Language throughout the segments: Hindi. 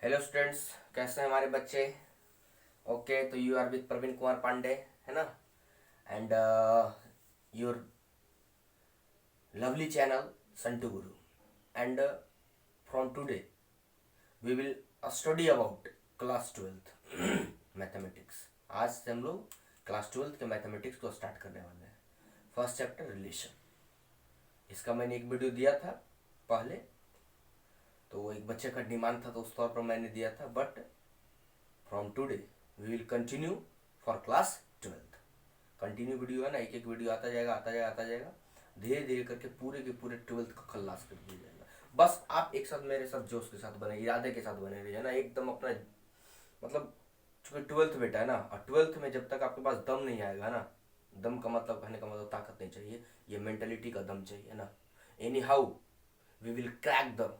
हेलो स्टूडेंट्स, कैसे हैं हमारे बच्चे। ओके, तो you are with Praveen Kumar Pandey, है ना। And your lovely channel Santu Guru. And from today we will study about class twelfth mathematics. आज से हम लोग क्लास ट्वेल्थ के मैथमेटिक्स को स्टार्ट करने वाले हैं। First chapter relation. इसका मैंने एक वीडियो दिया था पहले, तो वो एक बच्चे का डिमांड था तो उस तौर पर मैंने दिया था। But from today we will continue for class twelfth. Continue video है ना, एक एक वीडियो आता जाएगा आता जाएगा आता जाएगा, धीरे धीरे करके पूरे के पूरे ट्वेल्थ का खल्लास कर दिया जाएगा। बस आप एक साथ मेरे साथ जोश के साथ बने, इरादे के साथ बने रहिए ना, एकदम अपना मतलब। चूंकि ट्वेल्थ बेटा है ना, और ट्वेल्थ में जब तक आपके पास दम नहीं आएगा ना, दम का मतलब कहने का मतलब ताकत नहीं चाहिए, ये मेंटेलिटी का दम चाहिए ना। Anyhow we will crack the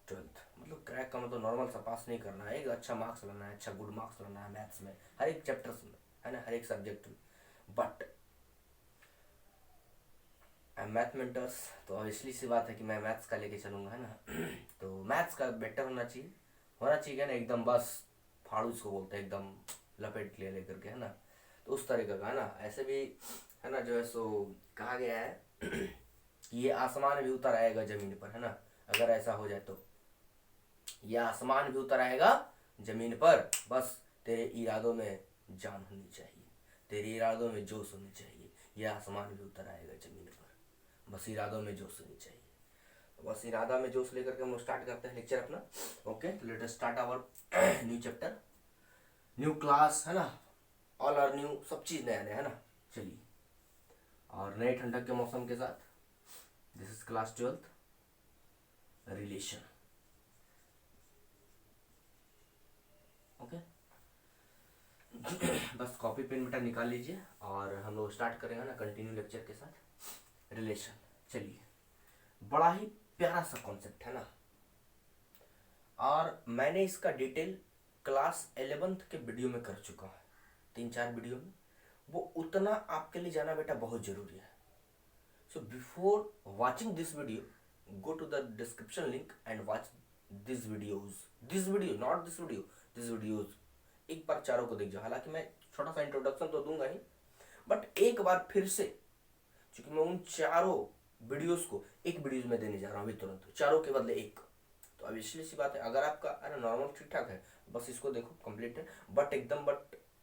twelfth. मतलब क्रैक का मतलब नॉर्मल सा पास नहीं करना है, एक अच्छा मार्क्स लाना है, अच्छा गुड मार्क्स लाना है मैथ्स में, हर एक चैप्टर्स में, है ना, हर एक सब्जेक्ट में। But I am math mentors, तो ऑब्वियसली सी बात है कि मैं मैथ्स का लेके चलूंगा, है ना। तो मैथ्स का बेटर होना चाहिए ना, एकदम बस फाड़ू इसको बोलते हैं, एकदम लपेट ले लेकर के, है ना। तो उस तरीके का है ना, ऐसे भी है ना, जो है सो कहा गया है कि ये आसमान भी उतर आएगा जमीन पर, है ना। अगर ऐसा हो जाए तो ये आसमान भी उतर आएगा जमीन पर, बस तेरे इरादों में जान होनी चाहिए, तेरे इरादों में जोश होनी चाहिए। ये आसमान भी उतर आएगा जमीन पर, बस इरादों में जोश होनी चाहिए। तो बस इरादा में जोश लेकर के हम स्टार्ट करते हैं लेक्चर अपना। Okay, let us start our new chapter, new class, है ना। ऑल आर न्यू, सब चीज़ नया नया, है ना। चलिए, और नए ठंडक के मौसम के साथ this is class twelfth relation. Okay, बस कॉपी पेन बेटा निकाल लीजिए और हम लोग स्टार्ट करेंगे ना कंटिन्यू लेक्चर के साथ रिलेशन। चलिए, बड़ा ही प्यारा सा कॉन्सेप्ट है ना, और मैंने इसका डिटेल क्लास 11th के वीडियो में कर चुका हूँ, 3-4 वीडियो में। वो उतना आपके लिए जाना बेटा बहुत जरूरी है। So before watching this video, go to the description link and watch this video not this video, this videos. एक बार चारों को देख जाओ, हालांकि मैं छोटा सा इंट्रोडक्शन तो दूंगा ही, बट एक बार फिर से, क्योंकि मैं उन चारों वीडियोस को एक वीडियोज में देने जा रहा हूँ अभी तुरंत, चारों के बदले एक। तो अब इसलिए सी बात है, अगर आपका अरे नॉर्मल ठीक ठाक है, बस इसको देखो कंप्लीट है। बट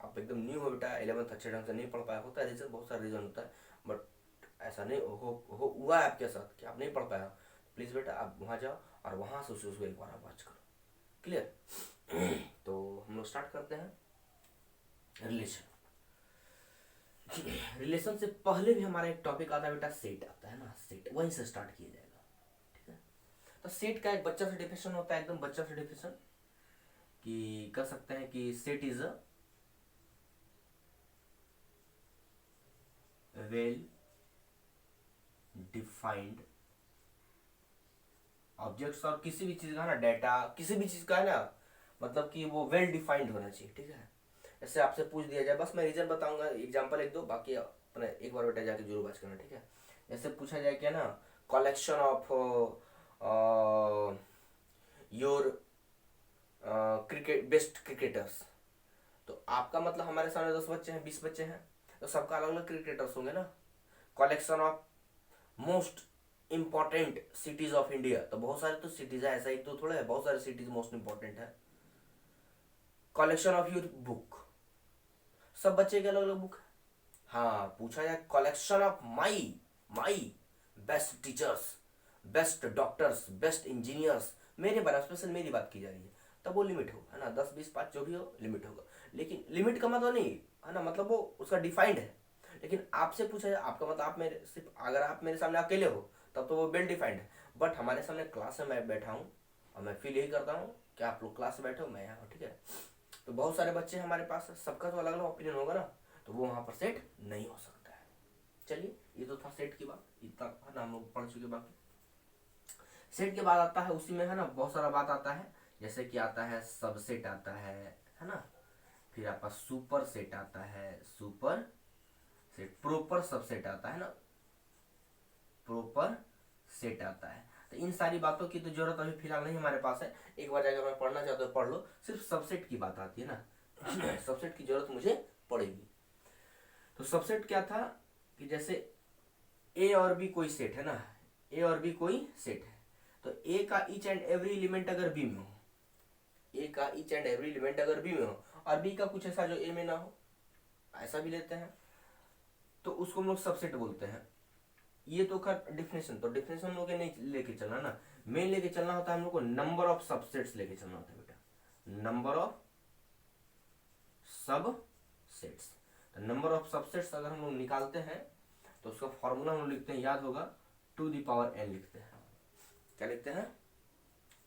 आप एकदम न्यू हो बेटा, 11th अच्छे ढंग से नहीं पढ़ पाया, होता है रीजन, बहुत सारा रीजन होता है। बट ऐसा नहीं हुआ है आपके साथ कि आप नहीं पढ़ पाया, प्लीज़ बेटा आप वहाँ जाओ और वहाँ से उसको एक बार आप वॉच करो। क्लियर। तो हम लोग स्टार्ट करते हैं रिलेशन। रिलेशन से पहले भी हमारा एक टॉपिक आता है बेटा, सेट आता है ना, सेट, वहीं से स्टार्ट किया जाएगा। ठीक है, तो सेट का एक बच्चा से डिफिनेशन होता है, एकदम बच्चा से डिफिनेशन कि कर सकते हैं कि set is a well defined objects, और किसी भी चीज का ना डाटा, किसी भी चीज का है ना, मतलब कि वो वेल डिफाइंड होना चाहिए। ठीक है, ऐसे आपसे पूछ दिया जाए, बस मैं रीजन बताऊंगा, एग्जांपल एक दो, बाकी अपने एक बार बेटा जाके जरूर बात करना। ठीक है, जैसे पूछा जाए क्या ना, collection of your cricket best cricketers, तो आपका मतलब हमारे सामने 10 बच्चे हैं, 20 बच्चे हैं, तो सबका अलग अलग क्रिकेटर्स होंगे ना। Collection of most important cities of India, तो बहुत सारे तो सिटीज है, ऐसा एक तो थोड़ा है, बहुत सारे सिटीज मोस्ट इंपॉर्टेंट है। कलेक्शन ऑफ योर बुक, सब बच्चे के अलग अलग बुक है। हाँ, पूछा जाए collection of my my best teachers, best doctors, best engineers, मेरे बारे में स्पेशल मेरी बात की जा रही है, तब वो लिमिट होगा, है ना, 10, 20, 5 जो भी हो लिमिट होगा। लेकिन लिमिट का मतलब नहीं है ना, मतलब वो उसका डिफाइंड है। लेकिन आपसे पूछा जाए, आपका मतलब आप मेरे सिर्फ, अगर आप मेरे सामने अकेले हो तब तो वो वेल डिफाइंड है। बट हमारे सामने क्लास में मैं बैठा हूँ और मैं फील यही करता हूँ कि आप लोग क्लास में बैठे हो, मैं यहाँ हूँ। ठीक है, तो बहुत सारे बच्चे हमारे पास, सबका तो अलग अलग ओपिनियन होगा ना, तो वो वहाँ पर सेट नहीं हो सकता है। चलिए, ये तो था सेट की बात, इतना है ना हम लोग पढ़ चुके। बाकी सेट के बाद आता है, उसी में है ना बहुत सारा बात आता है, जैसे कि आता है सबसेट आता है ना। फिर आपका सुपर सेट आता है, सुपर सेट, प्रॉपर सबसेट आता है ना, प्रॉपर सेट आता है। तो इन सारी बातों की तो जरूरत अभी फिलहाल नहीं हमारे पास है, एक बार अगर मैं पढ़ना चाहता हूँ पढ़ लो, सिर्फ सबसेट की बात आती है ना सबसेट की जरूरत मुझे पड़ेगी। तो सबसेट क्या था कि जैसे ए और बी कोई सेट है ना, ए और बी कोई सेट है, तो ए का ईच एंड एवरी एलिमेंट अगर बी में हो, ए का ईच एंड एवरी एलिमेंट अगर बी में हो और बी का कुछ ऐसा जो ए में ना हो, ऐसा भी लेते हैं, तो उसको हम लोग सबसेट बोलते हैं। ये तो खैर डिफिनेशन, तो डिफिनेशन हम लोग नहीं लेके चलना ना, मेन लेके चलना होता है हम लोग को नंबर ऑफ सबसेट्स लेके चलना होता है बेटा, नंबर ऑफ सबसेट्स। तो नंबर ऑफ सबसेट्स अगर हम लोग निकालते हैं तो उसका फॉर्मूला हम लोग लिखते हैं, याद होगा, टू द पावर एन लिखते हैं। क्या लिखते हैं?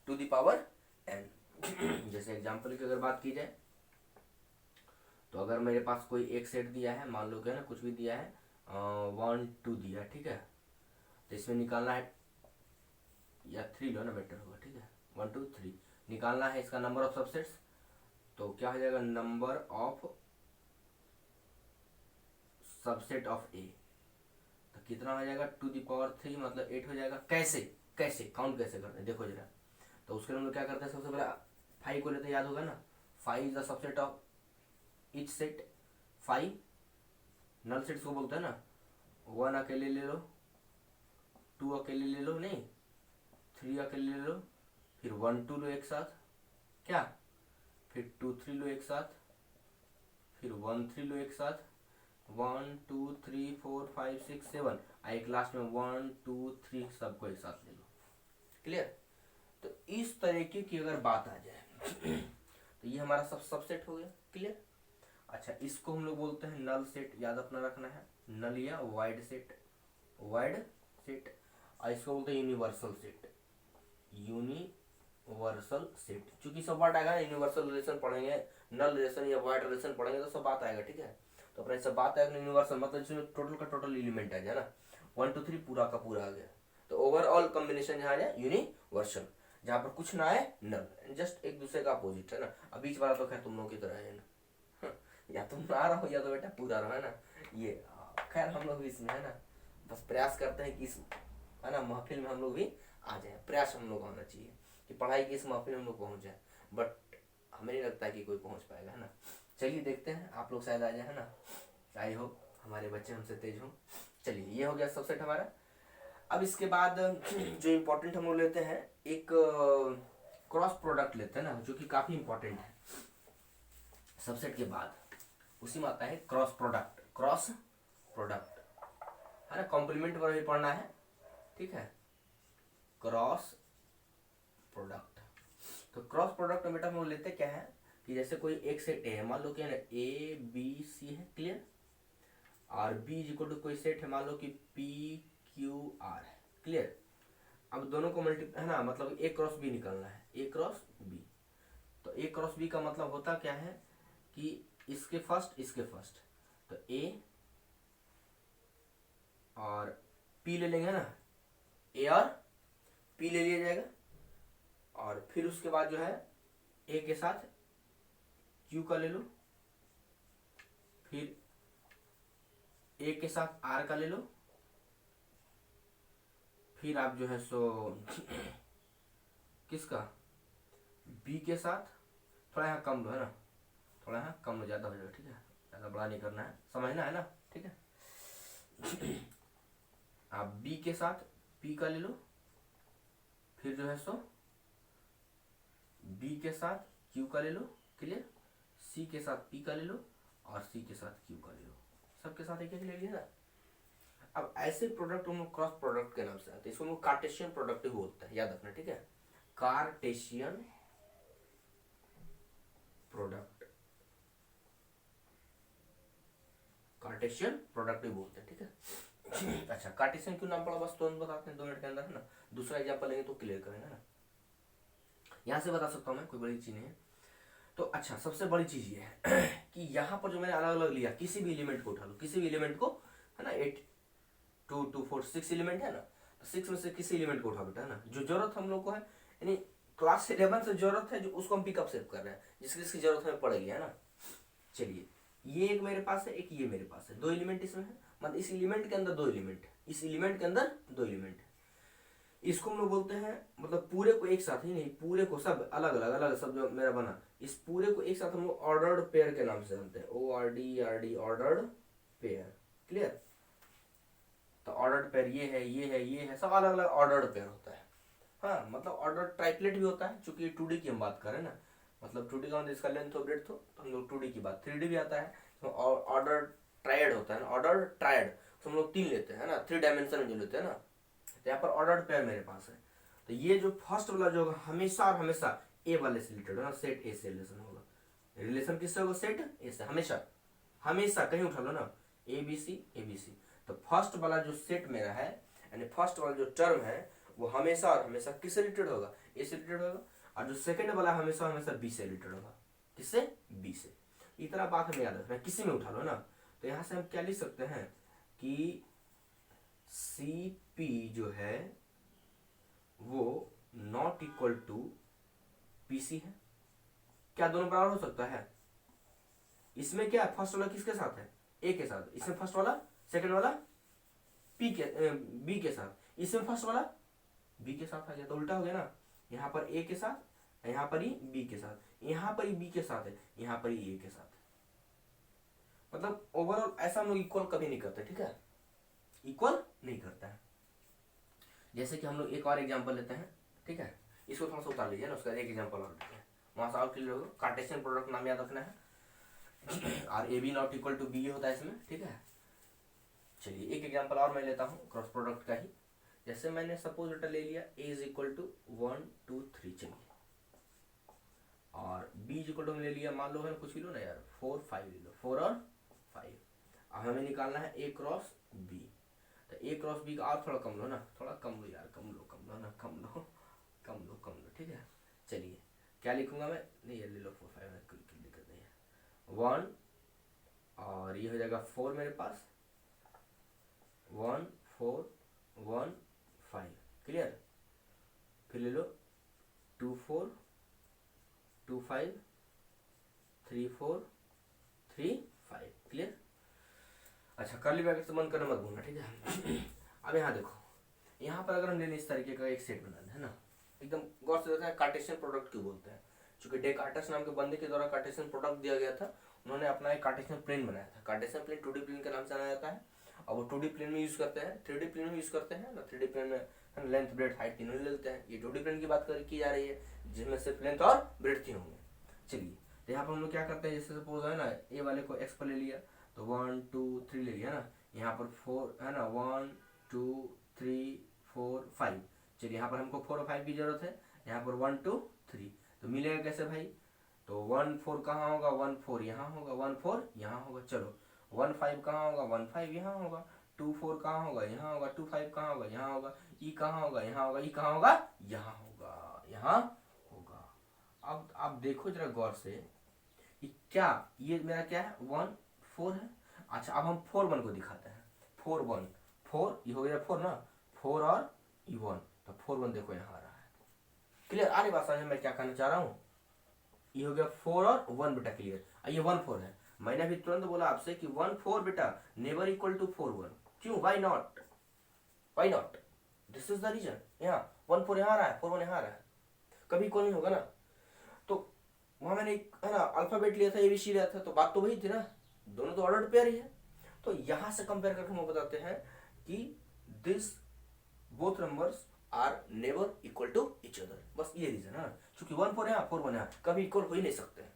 To the power N. जैसे एग्जांपल की अगर बात की जाए तो अगर मेरे पास कोई एक सेट दिया है, मान लो कि ना कुछ भी दिया है, 1 2 दिया है, ठीक है, तो इसमें निकालना है, या 3 लो ना बेटर होगा, ठीक है, 1 2 3 निकालना है इसका नंबर ऑफ सबसेट्स। तो क्या हो जाएगा? नंबर ऑफ सबसेट ऑफ ए, तो कितना हो जाएगा? टू द पावर 3 मतलब 8 हो जाएगा। कैसे कैसे काउंट कैसे करते हैं देखो जरा। तो उसके लिए हम लोग क्या करते हैं, सबसे पहले 5 को लेते हैं, याद होगा ना, 5 is the subset of each set. 5 null sets को बोलते हैं ना, 1 अकेले ले लो, 2 अकेले ले लो, नहीं 3 अकेले ले लो, फिर 1 2 लो एक साथ, क्या, फिर 2 3 लो एक साथ, फिर 1 3 लो एक साथ, 1 2 3 4 5 6 7, एक लास्ट में 1 2 3 सबको एक साथ ले लो। क्लियर? तो इस तरीके की अगर बात आ जाए तो ये हमारा सबसेट हो गया। क्लियर? अच्छा, इसको हम लोग बोलते हैं नल सेट, याद अपना रखना है, नल या वाइड सेट, वाइड सेट। और इसको बोलते हैं यूनिवर्सल सेट, यूनिवर्सल सेट। चूंकि सब बात आएगा, यूनिवर्सल रिलेशन पढ़ेंगे, नल रिलेशन या वाइड रिलेशन पढ़ेंगे तो सब बात आएगा, ठीक है। तो अपने सब बात आएगा यूनिवर्सल मतलब इसमें टोटल का टोटल एलिमेंट आ जाए ना, 1 2 3 पूरा का पूरा आ गया, तो ओवरऑल कॉम्बिनेशन जहाँ आ जाए यूनिवर्सल, जहाँ पर कुछ ना आए नल, जस्ट एक दूसरे का अपोजिट है ना। अब बीच वाला तो खैर तुम लोगों की तरह है ना, या तुम ना रहो या तो बेटा पूरा रहो, है ना। ये खैर हम लोग भी इसमें है ना, बस प्रयास करते हैं कि इस है ना महफिल में हम लोग भी आ जाए, प्रयास हम लोग होना चाहिए कि पढ़ाई की इस महफिल में हम लोग पहुँच जाए, बट हमें नहीं लगता है कि कोई पहुँच पाएगा, है ना। चलिए देखते हैं, आप लोग शायद आ जाए, है ना, आई होप हमारे बच्चे हमसे तेज हों। चलिए ये हो गया सबसेट हमारा। अब इसके बाद जो इम्पोर्टेंट हम लोग लेते हैं, एक क्रॉस प्रोडक्ट लेते हैं ना, जो कि काफ़ी इम्पोर्टेंट है सबसेट के बाद, उसी में आता है क्रॉस प्रोडक्ट। क्रॉस प्रोडक्ट है ना, कॉम्प्लीमेंट पर भी पढ़ना है, ठीक है। क्रॉस प्रोडक्ट, तो क्रॉस प्रोडक्ट में बेटा हम लोग लेते क्या है कि जैसे कोई एक सेट है, मान लो क्या है ए बी सी है, क्लियर, और बी इज इक्वल टू कोई सेट है, मान लो कि पी क्यू आर है, क्लियर। अब दोनों को मल्टीप्लाई है ना, मतलब ए क्रॉस बी निकालना है, ए क्रॉस बी। तो ए क्रॉस बी का मतलब होता क्या है कि इसके फर्स्ट इसके फर्स्ट, तो ए और पी ले लेंगे ना, ए और पी ले लिया जाएगा, और फिर उसके बाद जो है ए के साथ क्यू का ले लो, फिर ए के साथ आर का ले लो, फिर आप जो है सो किसका, बी के साथ, थोड़ा यहाँ कम लो, है ना, थोड़ा यहाँ कम लो, ज़्यादा हो जाएगा, ठीक है, ज़्यादा बड़ा नहीं करना है, समझना है ना, ठीक है। आप बी के साथ पी का ले लो, फिर जो है सो बी के साथ क्यू का ले लो, क्लियर, सी के साथ पी का ले लो, और सी के साथ क्यू का ले लो, सबके साथ एक एक ले लिया ना। अब ऐसे प्रोडक्ट हम लोग क्रॉस प्रोडक्ट के नाम से आते हैं, इसको हम लोग कार्टेशियन प्रोडक्ट भी बोलते हैं, याद रखना, ठीक है, कार्टेशियन प्रोडक्ट, कार्टेशियन प्रोडक्ट भी बोलते हैं, ठीक है। अच्छा, कार्टेशियन क्यों नाम पड़ा, बस तुरंत बताते हैं 2 मिनट के अंदर, है ना। दूसरा एग्जाम्पल लेंगे तो क्लियर करेंगे ना, यहाँ से बता सकता हूँ मैं, कोई बड़ी चीज नहीं है। तो अच्छा, सबसे बड़ी चीज ये है कि यहाँ पर जो मैंने अलग अलग लिया, किसी भी एलिमेंट को उठा लो, किसी भी एलिमेंट को, है ना, 8 2 2 4 6 एलिमेंट है ना, तो 6 में से किसी एलिमेंट को उठा बेटा, है ना, जो जरूरत हम लोग को है, यानी क्लास 11 से जरूरत है, जो उसको हम पिकअप सेव कर रहे हैं, जिसकी जरूरत हमें पड़ेगी, है ना। चलिए, ये एक मेरे पास है, एक ये मेरे पास है, 2 एलिमेंट इसमें है, मतलब इस एलिमेंट के अंदर 2 एलिमेंट है, इस एलिमेंट के अंदर 2 एलिमेंट है। इसको हम लोग बोलते हैं, मतलब पूरे को एक साथ ही नहीं, पूरे को सब अलग अलग अलग सब जो मेरा बना, इस पूरे को एक साथ हम लोग ऑर्डर्ड पेयर के नाम से जानते हैं, ORDERD, ऑर्डर्ड पेयर। क्लियर। तो ऑर्डर्ड पेयर ये है, ये है, ये है, सब अलग अलग ऑर्डर्ड पेयर होता है। हाँ, मतलब ऑर्डर ट्राइपलेट भी होता है, चूंकि 2D की हम बात करें ना, मतलब 2D का मतलब इसका लेंथ हो ब्रेड्थ हो, तो हम लोग 2D की बात, 3D भी आता है तो ऑर्डर ट्रायड होता है ना, ऑर्डर ट्रायड तो हम लोग 3 लेते हैं ना, 3 डायमेंशन में जो लेते हैं ना। तो यहाँ पर ऑर्डर्ड पेयर मेरे पास है। तो ये जो फर्स्ट वाला जो होगा हमेशा और हमेशा ए वाले से रिलेटेड होगा, सेट ए से रिलेशन होगा। रिलेशन किससे होगा? सेट ए से, हमेशा हमेशा, कहीं उठा लो ना, ABC। तो फर्स्ट वाला जो सेट मेरा है, यानी फर्स्ट वाला जो टर्म है, वो हमेशा और हमेशा किससे रिलेटेड होगा? ए से रिलेटेड होगा। और जो सेकंड वाला हमेशा हमेशा बी से रिलेटेड होगा। किससे? बी से। इतना बात हमें याद रखना है, किसी में उठा लो ना। तो यहां से हम क्या लिख सकते हैं कि CP जो है वो नॉट इक्वल टू PC है। क्या दोनों बराबर हो सकता है? इसमें क्या फर्स्ट वाला किसके साथ है? ए के साथ। इसमें फर्स्ट वाला सेकंड वाला बी के साथ। इसमें फर्स्ट वाला बी के साथ आ गया, तो उल्टा हो गया ना। यहाँ पर ए के साथ, यहाँ पर ही बी के साथ, यहाँ पर ही बी के साथ है, यहाँ पर ही ए के साथ। मतलब ओवरऑल ऐसा हम लोग इक्वल कभी नहीं करते, ठीक है, इक्वल नहीं करता है। जैसे कि हम लोग एक और एग्जांपल लेते हैं, ठीक है, इसको थोड़ा सा उतार लीजिए ना, उसका एक एग्जांपल और लेते हैं, वहां से और क्लियर होगा। कार्टेशियन प्रोडक्ट नाम याद रखना है, और AB not equal to B होता है इसमें, ठीक है। चलिए एक एग्जांपल और मैं लेता हूँ क्रॉस प्रोडक्ट का ही। जैसे मैंने सपोज बेटा ले लिया A इज इक्वल टू 1 2 3, चलिए, और B इज इक्वल टू ले लिया, मान लो है कुछ भी लो ना यार, 4 5 ले लो, 4 और 5। अब हमें निकालना है A क्रॉस B। तो A क्रॉस B का और थोड़ा कम लो ना, थोड़ा कम लो यार, कम लो ना, कम लो, ठीक है। चलिए क्या लिखूंगा मैं, नहीं ये ले लो 4 5 में, कोई दिक्कत नहीं है। 1 और ये हो जाएगा 4 मेरे पास, 1 4 1 5, क्लियर। फिर ले लो 2 4 2 5 3 4 3 5, क्लियर। अच्छा, कर्ली ब्रैकेट से बंद करना मत भूलना, ठीक है। अब यहाँ देखो, यहाँ पर अगर हम लेने इस तरीके का एक सेट बनाना है ना, एकदम गौर से देखा है, कार्टेशियन प्रोडक्ट क्यों बोलते हैं? चूंकि डेकार्टस नाम के बंदे के द्वारा कार्टेशियन प्रोडक्ट दिया गया था, उन्होंने अपना एक कार्टेशियन प्लेन बनाया था। कार्टेशियन प्लेन 2D प्लेन के नाम से जाना जाता है, और वो 2D प्लेन में यूज करते हैं, 3D प्लेन में यूज करते हैं ना। 3D प्लेन में लेंथ ब्रेड हाइट तीनों ले लेते हैं। ये 2D प्लेन की बात की जा रही है, जिसमें सिर्फ लेंथ और ब्रेड तीन होंगे। चलिए, तो यहाँ पर हम लोग क्या करते हैं, जैसे सपोज है ना, ए वाले को एक्स पर ले लिया, तो 1 2 3 ले लिया ना, यहाँ पर 4 है ना, 1 2 3 4 5। चलिए यहाँ पर हमको 4 और 5 की जरूरत है, यहाँ पर 1 2 3, तो मिलेगा कैसे भाई? तो 1 4 कहाँ होगा? 1 4 यहाँ होगा, 1 4 यहाँ होगा। चलो 1 5 कहाँ होगा? 1 5 यहाँ होगा। 2 4 कहाँ होगा? यहाँ होगा। 2 5 कहाँ होगा? यहाँ होगा। ई कहाँ होगा? यहाँ होगा। ई कहाँ होगा? यहाँ होगा, यहाँ होगा। अब आप देखो जरा गौर से, क्या ये मेरा क्या है? 1 4 है। अच्छा, अब हम 4 1 को दिखाते हैं। 4 1 4, ये हो गया 4 ना, 4 और ई 1, तो 4 1 देखो यहाँ आ रहा है। क्लियर आ रही बात समझ में मैं क्या कहना चाह रहा हूँ? ये हो गया 4 और 1 बेटा, क्लियर। ये 1 4 है, मैंने अभी तुरंत बोला आपसे कि 1 4 बेटा नेवर इक्वल टू 4 1। क्यों? Why not? Why not? This is the reason. यहाँ 1 4 यहाँ आ रहा है, 4 1 यहाँ आ रहा है, कभी इक्वल नहीं होगा ना। तो वहां मैंने है ना अल्फाबेट लिया था, ABC लिया था, तो बात तो वही थी ना, दोनों तो ऑर्डर पेयर ही है। तो यहां से कंपेयर करके हम बताते हैं कि this both numbers are never equal to each other. बस ये रीजन है, क्योंकि 1 4 यहाँ 4 1 यहाँ कभी इक्वल हो ही नहीं सकते हैं,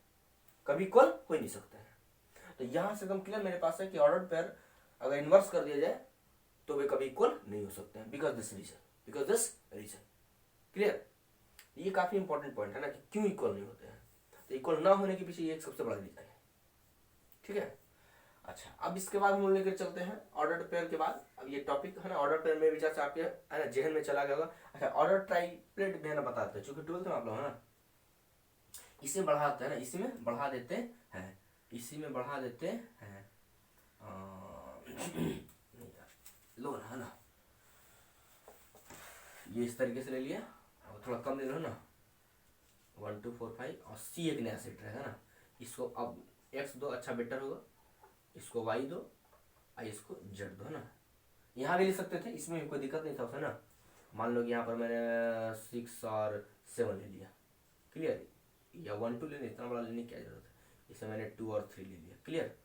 कभी इक्वल हो ही नहीं सकते हैं। तो यहां से एकदम क्लियर मेरे पास है कि ऑर्डर पेयर अगर इन्वर्स कर दिया जाए तो वे कभी इक्वल नहीं हो सकते हैं, बिकॉज दिस रीजन। क्लियर? ये काफी इंपॉर्टेंट पॉइंट है ना, कि क्यों इक्वल नहीं होते हैं। तो इक्वल ना होने के पीछे ये एक सबसे बड़ा रीजन है, ठीक है। अच्छा, अब इसके बाद हम लेकर चलते हैं ऑर्डर पेयर के बाद। अब ये टॉपिक है ना ऑर्डर पेयर में विचार से आपके है ना जहन में चला गया होगा। अच्छा, ऑर्डर ट्राइप्लेट भी है ना बताते हैं, चूंकि 12th में आप लोग है ना इसे बढ़ाते हैं ना, इसी में बढ़ा देते हैं, इसी में बढ़ा देते हैं लो ना, है ना, ये इस तरीके से ले लिया, और थोड़ा कम ले लो ना, 1 2 4 5, और C एक नया सेट रहेगा ना। इसको अब X दो, अच्छा बेटर होगा, इसको Y दो, इसको Z दो, है ना। यहाँ भी ले सकते थे, इसमें भी कोई दिक्कत नहीं था, है ना। मान लो कि यहाँ पर मैंने 6 और 7 ले लिया, क्लियर, या 1 2 लेने, इतना बड़ा लेने की क्या जरूरत है, इसे मैंने 2 और 3 ले लिया, क्लियर,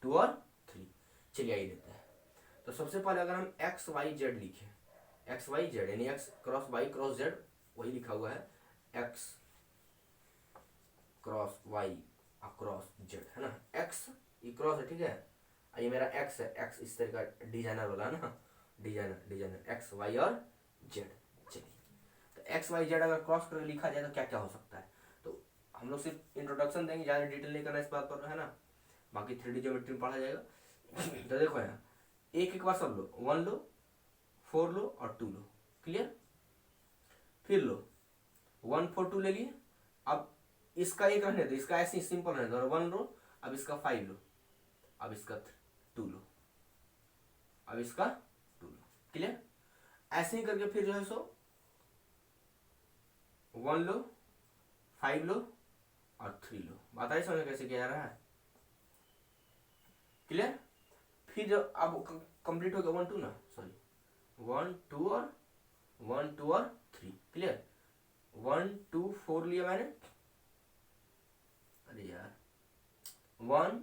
2 और 3। चलिए आइए लेते हैं। तो सबसे पहले अगर हम एक्स वाई जेड लिखें, एक्स वाई जेड यानी X cross Y cross Z, वही लिखा हुआ है X cross Y cross Z, है ना, एक्स ये क्रॉस है, ठीक है, ये मेरा एक्स है, एक्स इस तरह का डिजाइनर वाला ना, डिजाइनर एक्स वाई और जेड। चलिए, तो एक्स वाई जेड अगर क्रॉस करके लिखा जाए तो क्या क्या हो सकता है, तो हम लोग सिर्फ इंट्रोडक्शन देंगे, ज़्यादा डिटेल नहीं करना इस बात पर, है ना, बाकी 3D ज्योमेट्री में पढ़ा जाएगा। तो देखो यहाँ एक एक बार सब लो, 1 लो, 4 लो और 2 लो, क्लियर, फिर लो 1 4 2 ले लिए, अब इसका एक रहने दो, इसका ऐसे ही सिंपल रहने दो, 1 लो, अब इसका 5 लो, अब इसका 2 लो, अब इसका 2 लो, क्लियर, ऐसे ही करके फिर जो है सो 1 लो, 5 लो और 3 लो। बात आई समझ कैसे किया जा रहा है, क्लियर। फिर जब अब कंप्लीट हो गया 1 2 ना, सॉरी 1 2 और 1 2 और 3, क्लियर, 1 2 4 लिया मैंने, अरे यार 1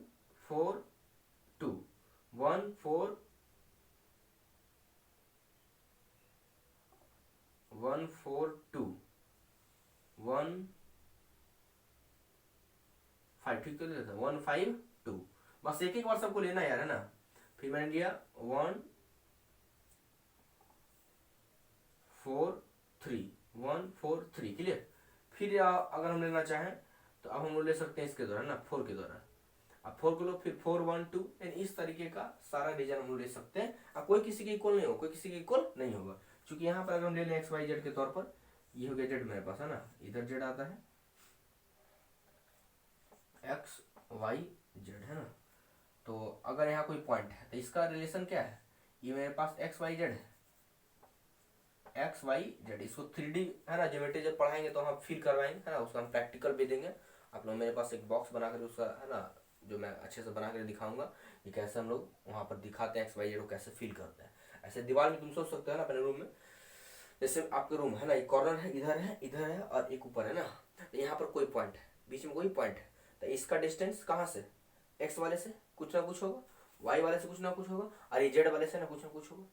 4 2 1 4 1 4 2 1 5, ठीक तो ले लेता 1 5 2, बस एक एक बार सबको लेना यार, है ना। फिर मैंने लिया 1 4 3 1 4 3, क्लियर। फिर अगर हम लेना चाहें तो अब हम लोग ले सकते हैं इसके द्वारा ना, 4 के द्वारा, अब 4 को लो, फिर 4 1 2, इस तरीके का सारा डिजाइन हम लोग ले सकते हैं। अब कोई किसी के इक्वल नहीं होगा, कोई किसी के इक्वल नहीं होगा, क्योंकि यहाँ पर अगर हम ले लें एक्स वाई जेड के तौर पर, ये हो गया जेड मेरे पास, है ना, इधर जेड आता है एक्स वाई जेड, है ना। तो अगर यहाँ कोई पॉइंट है तो इसका रिलेशन क्या है, ये मेरे पास एक्स वाई जेड है, एक्स वाई जेड, इसको 3D है ना ज्योमेट्री जब पढ़ाएंगे तो हम फील करवाएंगे, है ना, उसका हम प्रैक्टिकल भी देंगे। आप लोग मेरे पास एक बॉक्स बनाकर उसका, है ना, जो मैं अच्छे से बना कर दिखाऊंगा कि कैसे हम लोग वहाँ पर दिखाते हैं एक्स वाई जेड को कैसे फील करते हैं। ऐसे दीवार में तुम सोच सकते हो ना अपने रूम में, जैसे आपके रूम है ना, एक कॉर्नर है, इधर है और एक ऊपर है ना, तो यहाँ पर कोई पॉइंट है, बीच में कोई पॉइंट है, तो इसका डिस्टेंस कहाँ से, एक्स वाले से कुछ ना कुछ होगा, वाई वाले से कुछ ना कुछ होगा, और ये जेड वाले से ना कुछ होगा,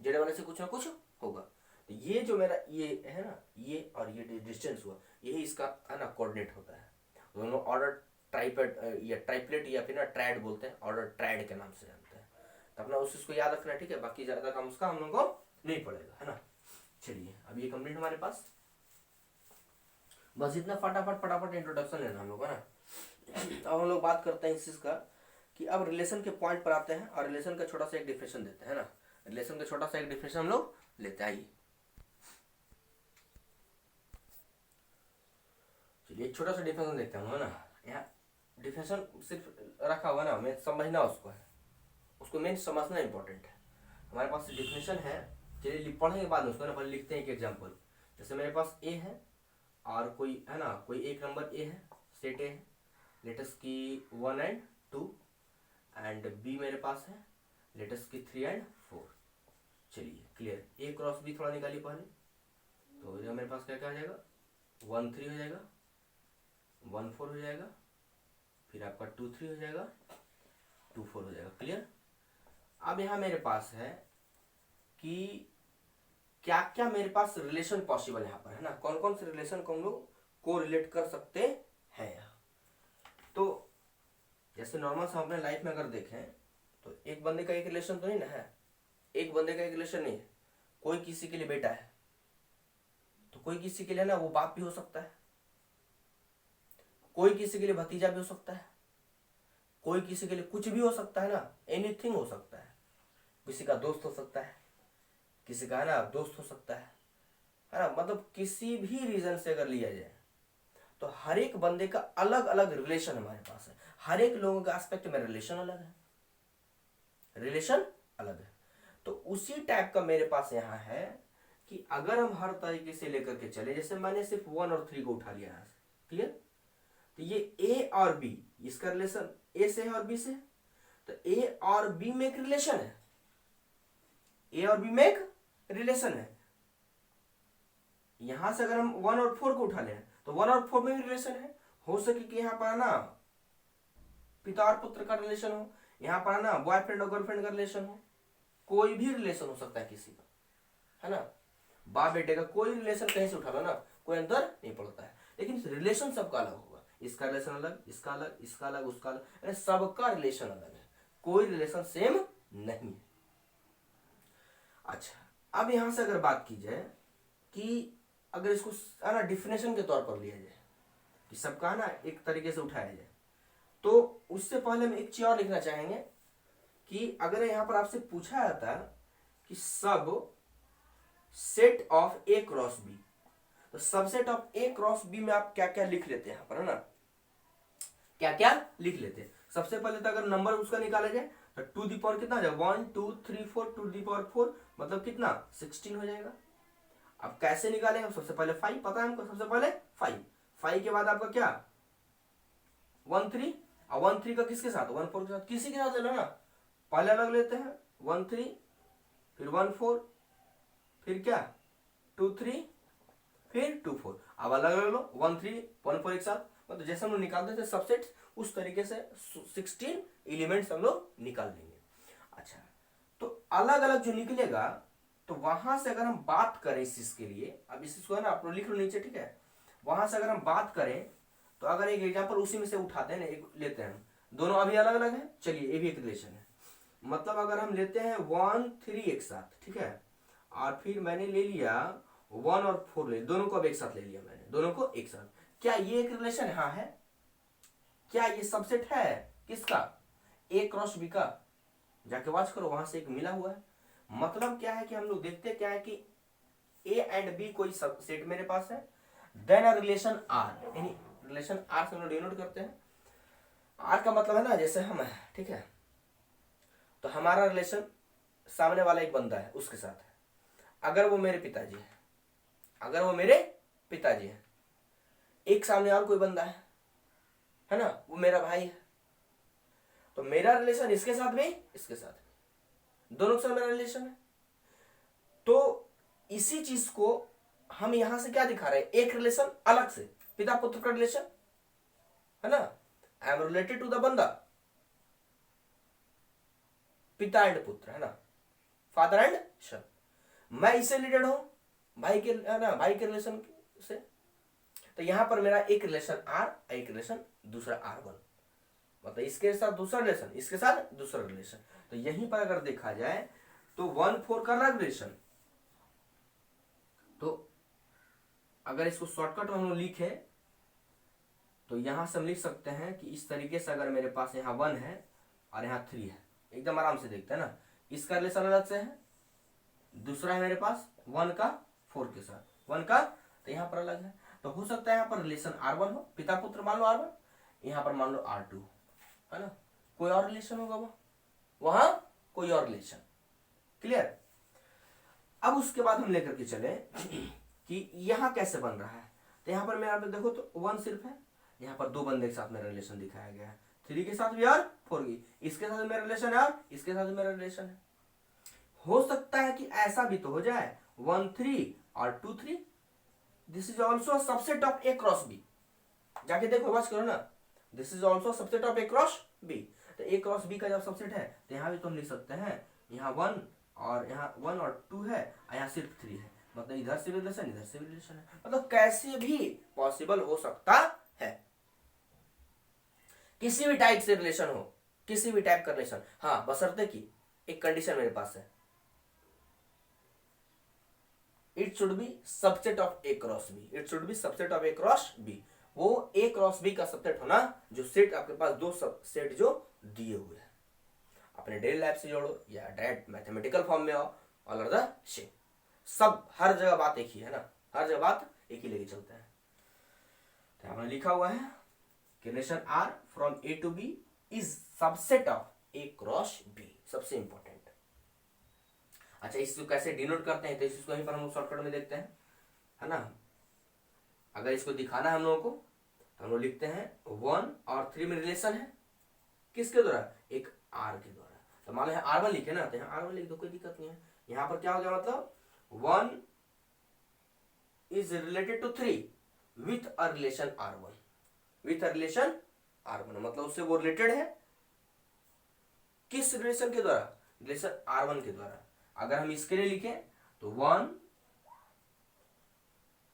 जेड वाले से कुछ ना कुछ होगा। तो ये जो मेरा ये है ना, ये और ये डिस्टेंस हुआ, यही इसका है ना कोऑर्डिनेट होता है। दोनों ऑर्डर ट्राइपेड या ट्राइप्लेट या फिर ना ट्राइड बोलते हैं, ऑर्डर ट्राइड के नाम से जानते हैं। तो अपना उस चीज़ को याद रखना, ठीक है, बाकी ज़्यादा काम उसका हम लोग को नहीं पड़ेगा, है ना। चलिए अब ये कंप्लीट हमारे पास, बस इतना फटाफट इंट्रोडक्शन लेना हम लोग, है ना। अब हम लोग बात करते हैं इस चीज़ का कि अब रिलेशन के पॉइंट पर आते हैं और रिलेशन का छोटा सा एक डिफिनेशन देते हैं, है ना। रिलेशन का छोटा सा एक डिफिनेशन हम लोग लेते हैं। चलिए एक छोटा सा डिफिनेशन देखते हैं, है ना। यहाँ डिफिनेशन सिर्फ रखा हुआ ना, मैं समझना उसको है, उसको मेन समझना इंपॉर्टेंट है। हमारे पास डिफिनेशन है, चलिए पढ़ने के बाद उसको ना पहले लिखते हैं एक एग्जाम्पल। जैसे मेरे पास ए है और कोई है ना, कोई एक नंबर ए है, सेट ए है, लेटस की 1 and 2, एंड बी मेरे पास है लेटस की 3 and 4। चलिए क्लियर, ए क्रॉस बी थोड़ा निकालिए पहले, तो ये मेरे पास क्या क्या हो जाएगा, 1 3 हो जाएगा, 1 4 हो जाएगा, फिर आपका 2 3 हो जाएगा, 2 4 हो जाएगा, क्लियर। अब यहाँ मेरे पास है कि क्या क्या मेरे पास रिलेशन पॉसिबल है यहाँ पर, है ना, कौन कौन से रिलेशन को हम लोग को रिलेट कर सकते हैं यहाँ। तो जैसे नॉर्मल से अपने लाइफ में अगर देखें तो एक बंदे का एक रिलेशन तो नहीं ना है, एक बंदे का एक रिलेशन नहीं है, कोई किसी के लिए बेटा है तो कोई किसी के लिए ना वो बाप भी हो सकता है, कोई किसी के लिए भतीजा भी हो सकता है, कोई किसी के लिए कुछ भी हो सकता है ना, एनीथिंग हो सकता है, किसी का दोस्त हो सकता है, किसी का है ना दोस्त हो सकता है ना, मतलब किसी भी रीजन से अगर लिया जाए तो हर एक बंदे का अलग अलग रिलेशन हमारे पास है, हर एक लोगों का एस्पेक्ट में रिलेशन अलग है, रिलेशन अलग है। तो उसी टाइप का मेरे पास यहाँ है कि अगर हम हर तरीके से लेकर के चले, जैसे मैंने सिर्फ 1 और 3 को उठा लिया है, क्लियर, तो ये ए और बी, इसका रिलेशन ए से है और बी से, तो ए और बी में एक रिलेशन है, ए और बी में एक रिलेशन है, यहां से अगर हम 1 और 4 को उठा लें तो 1 और 4 में भी रिलेशन है। हो सके कि यहाँ पर ना पिता और पुत्र का रिलेशन हो, यहाँ पर ना बॉयफ्रेंड और गर्लफ्रेंड का रिलेशन हो, कोई भी रिलेशन हो सकता है किसी का, है ना। बाप बेटे का कोई रिलेशन कहीं से उठा लो ना, कोई अंतर नहीं पड़ता है, लेकिन रिलेशन सबका अलग होगा। इसका रिलेशन अलग, इसका अलग, इसका अलग, उसका अलग, यानी सबका रिलेशन अलग है, कोई रिलेशन सेम नहीं है। अच्छा, अब यहां से अगर बात की जाए कि अगर इसको है ना डिफिनेशन के तौर पर लिया जाए कि सबका ना एक तरीके से उठाया जाए, तो उससे पहले हम एक चीज और लिखना चाहेंगे कि अगर यहां पर आपसे पूछा जाता कि subset of A cross B, तो subset of A cross B में आप क्या क्या लिख लेते हैं यहां पर, है ना, क्या क्या लिख लेते हैं। सबसे पहले तो अगर नंबर उसका निकाला जाए तो टू दी पावर कितना हो जाएगा, 1 2 3 4, टू दी पावर 4 मतलब कितना 16 हो जाएगा। अब कैसे निकालेंगे, सबसे पहले 5 पता है हमको, सबसे पहले 5 के बाद आपका क्या 1 3, और 1 3 का किसके साथ 1 4 के साथ, किसी के साथ ले लो ना, पहले अलग लेते हैं 1 3, फिर 1 4, फिर क्या 2 3, फिर 2 4, अब अलग अलग लो 1 3 1 4 एक साथ, मतलब जैसे हम लोग निकालते थे सबसेट उस तरीके से 16 एलिमेंट्स हम लोग निकाल देंगे। अच्छा, तो अलग अलग जो निकलेगा, तो वहां से अगर हम बात करें इस चीज के लिए, अब इस चीज को है ना आप लोग लिख लो नीचे, ठीक है। वहां से अगर हम बात करें तो अगर एक एग्जांपल उसी में से उठाते हैं ना, एक लेते हैं, दोनों अभी अलग अलग है, चलिए ये भी एक रिलेशन है। मतलब अगर हम लेते हैं 1 3 एक साथ, ठीक है, और फिर मैंने ले लिया 1 और 4 ले, दोनों को अब एक साथ ले लिया मैंने, दोनों को एक साथ, क्या ये एक रिलेशन है? हाँ है। क्या ये सबसेट है किसका, ए क्रॉस बी का? जाके वॉच करो, वहां से एक मिला हुआ है। मतलब क्या है कि हम लोग देखते क्या है कि ए एंड बी कोई सबसेट मेरे पास है, देन अ रिलेशन आर, यानी रिलेशन आर से हम लोग डिनोट करते हैं। आर का मतलब है ना जैसे हम है, ठीक है, तो हमारा रिलेशन सामने वाला एक बंदा है उसके साथ है, अगर वो मेरे पिताजी है, अगर वो मेरे पिताजी है, एक सामने और कोई बंदा है ना, वो मेरा भाई है, तो मेरा रिलेशन इसके साथ भी इसके साथ भी, दोनों के साथ मेरा रिलेशन है। तो इसी चीज को हम यहां से क्या दिखा रहे हैं, एक रिलेशन अलग से, पिता पुत्र का रिलेशन है ना, I am related to the बंदा, पिता एंड पुत्र, है ना, फादर एंड सन, मैं इससे रिलेटेड हूं भाई के, है ना, भाई के रिलेशन से। तो यहां पर मेरा एक रिलेशन आर, एक रिलेशन दूसरा R1, मतलब इसके साथ दूसरा रिलेशन, इसके साथ दूसरा रिलेशन। तो यहीं पर अगर देखा जाए तो 1 4 का अलग रिलेशन, तो अगर इसको शॉर्टकट में हम लोग लिखे तो यहां से हम लिख सकते हैं कि इस तरीके से, अगर मेरे पास यहाँ 1 है और यहाँ 3 है, एकदम आराम से देखते हैं ना, इसका रिलेशन अलग से है, दूसरा है मेरे पास 1 का 4 के साथ, 1 का, तो यहाँ पर अलग है। तो हो सकता है यहाँ पर रिलेशन R1 हो, पिता पुत्र मान लो R1, यहाँ पर मान लो R2, है ना, कोई और रिलेशन होगा वहां कोई और रिलेशन, क्लियर। अब उसके बाद हम लेकर के चले कि यहां कैसे बन रहा है, तो यहां पर मेरा पे देखो तो 1 सिर्फ है, यहाँ पर दो बंदे के साथ मेरा रिलेशन दिखाया गया है, 3 के साथ भी और 4 की, इसके साथ मेरा रिलेशन है और इसके साथ मेरा रिलेशन है। हो सकता है कि ऐसा भी तो हो जाए 1 3 और 2 3, this is also subset of A cross B, जाके देखो बस करो ना, this is also subset of A cross B. तो ए क्रॉस बी का जब सबसेट है तो यहाँ भी तो हम लिख सकते हैं, यहाँ 1 और यहाँ 1 और 2 है, और यहाँ सिर्फ 3 है, मतलब इधर से भी रिलेशन इधर से भी रिलेशन है, मतलब कैसे भी पॉसिबल हो सकता है, किसी भी टाइप से रिलेशन हो, किसी भी टाइप का रिलेशन, हाँ बशर्ते कि एक कंडीशन मेरे पास है, it should be subset of A cross B, it should be subset of A cross B, वो ए क्रॉस बी का सबसेट होना जो सेट आपके पास दो सब सेट जो दिए हुए हैं, अपने डेली लाइफ से जोड़ो या डायरेक्ट मैथमेटिकल फॉर्म में आओ, ऑल आर द सेम, सब हर जगह बात एक ही है ना, हर जगह बात एक ही लेके चलते हैं। तो हमने लिखा हुआ है कि relation R from A to B is subset of A cross B, सबसे इंपॉर्टेंट। अच्छा, इसको कैसे डिनोट करते हैं, तो इसको यहीं पर हम लोग शॉर्टकट में देखते हैं, है ना। अगर इसको दिखाना है हम लोगों को तो हम लोग लिखते हैं 1 और 3 में रिलेशन है, किसके द्वारा, एक आर के द्वारा। तो मान लो यहाँ R1 लिखे ना, तो यहाँ R1 लिख दो, कोई दिक्कत नहीं है। यहाँ पर क्या हो गया, मतलब 1 is related to 3 with a relation R1, with a relation R1 मतलब उससे वो रिलेटेड है किस रिलेशन के द्वारा, रिलेशन R1 के द्वारा। अगर हम इसके लिए लिखें तो 1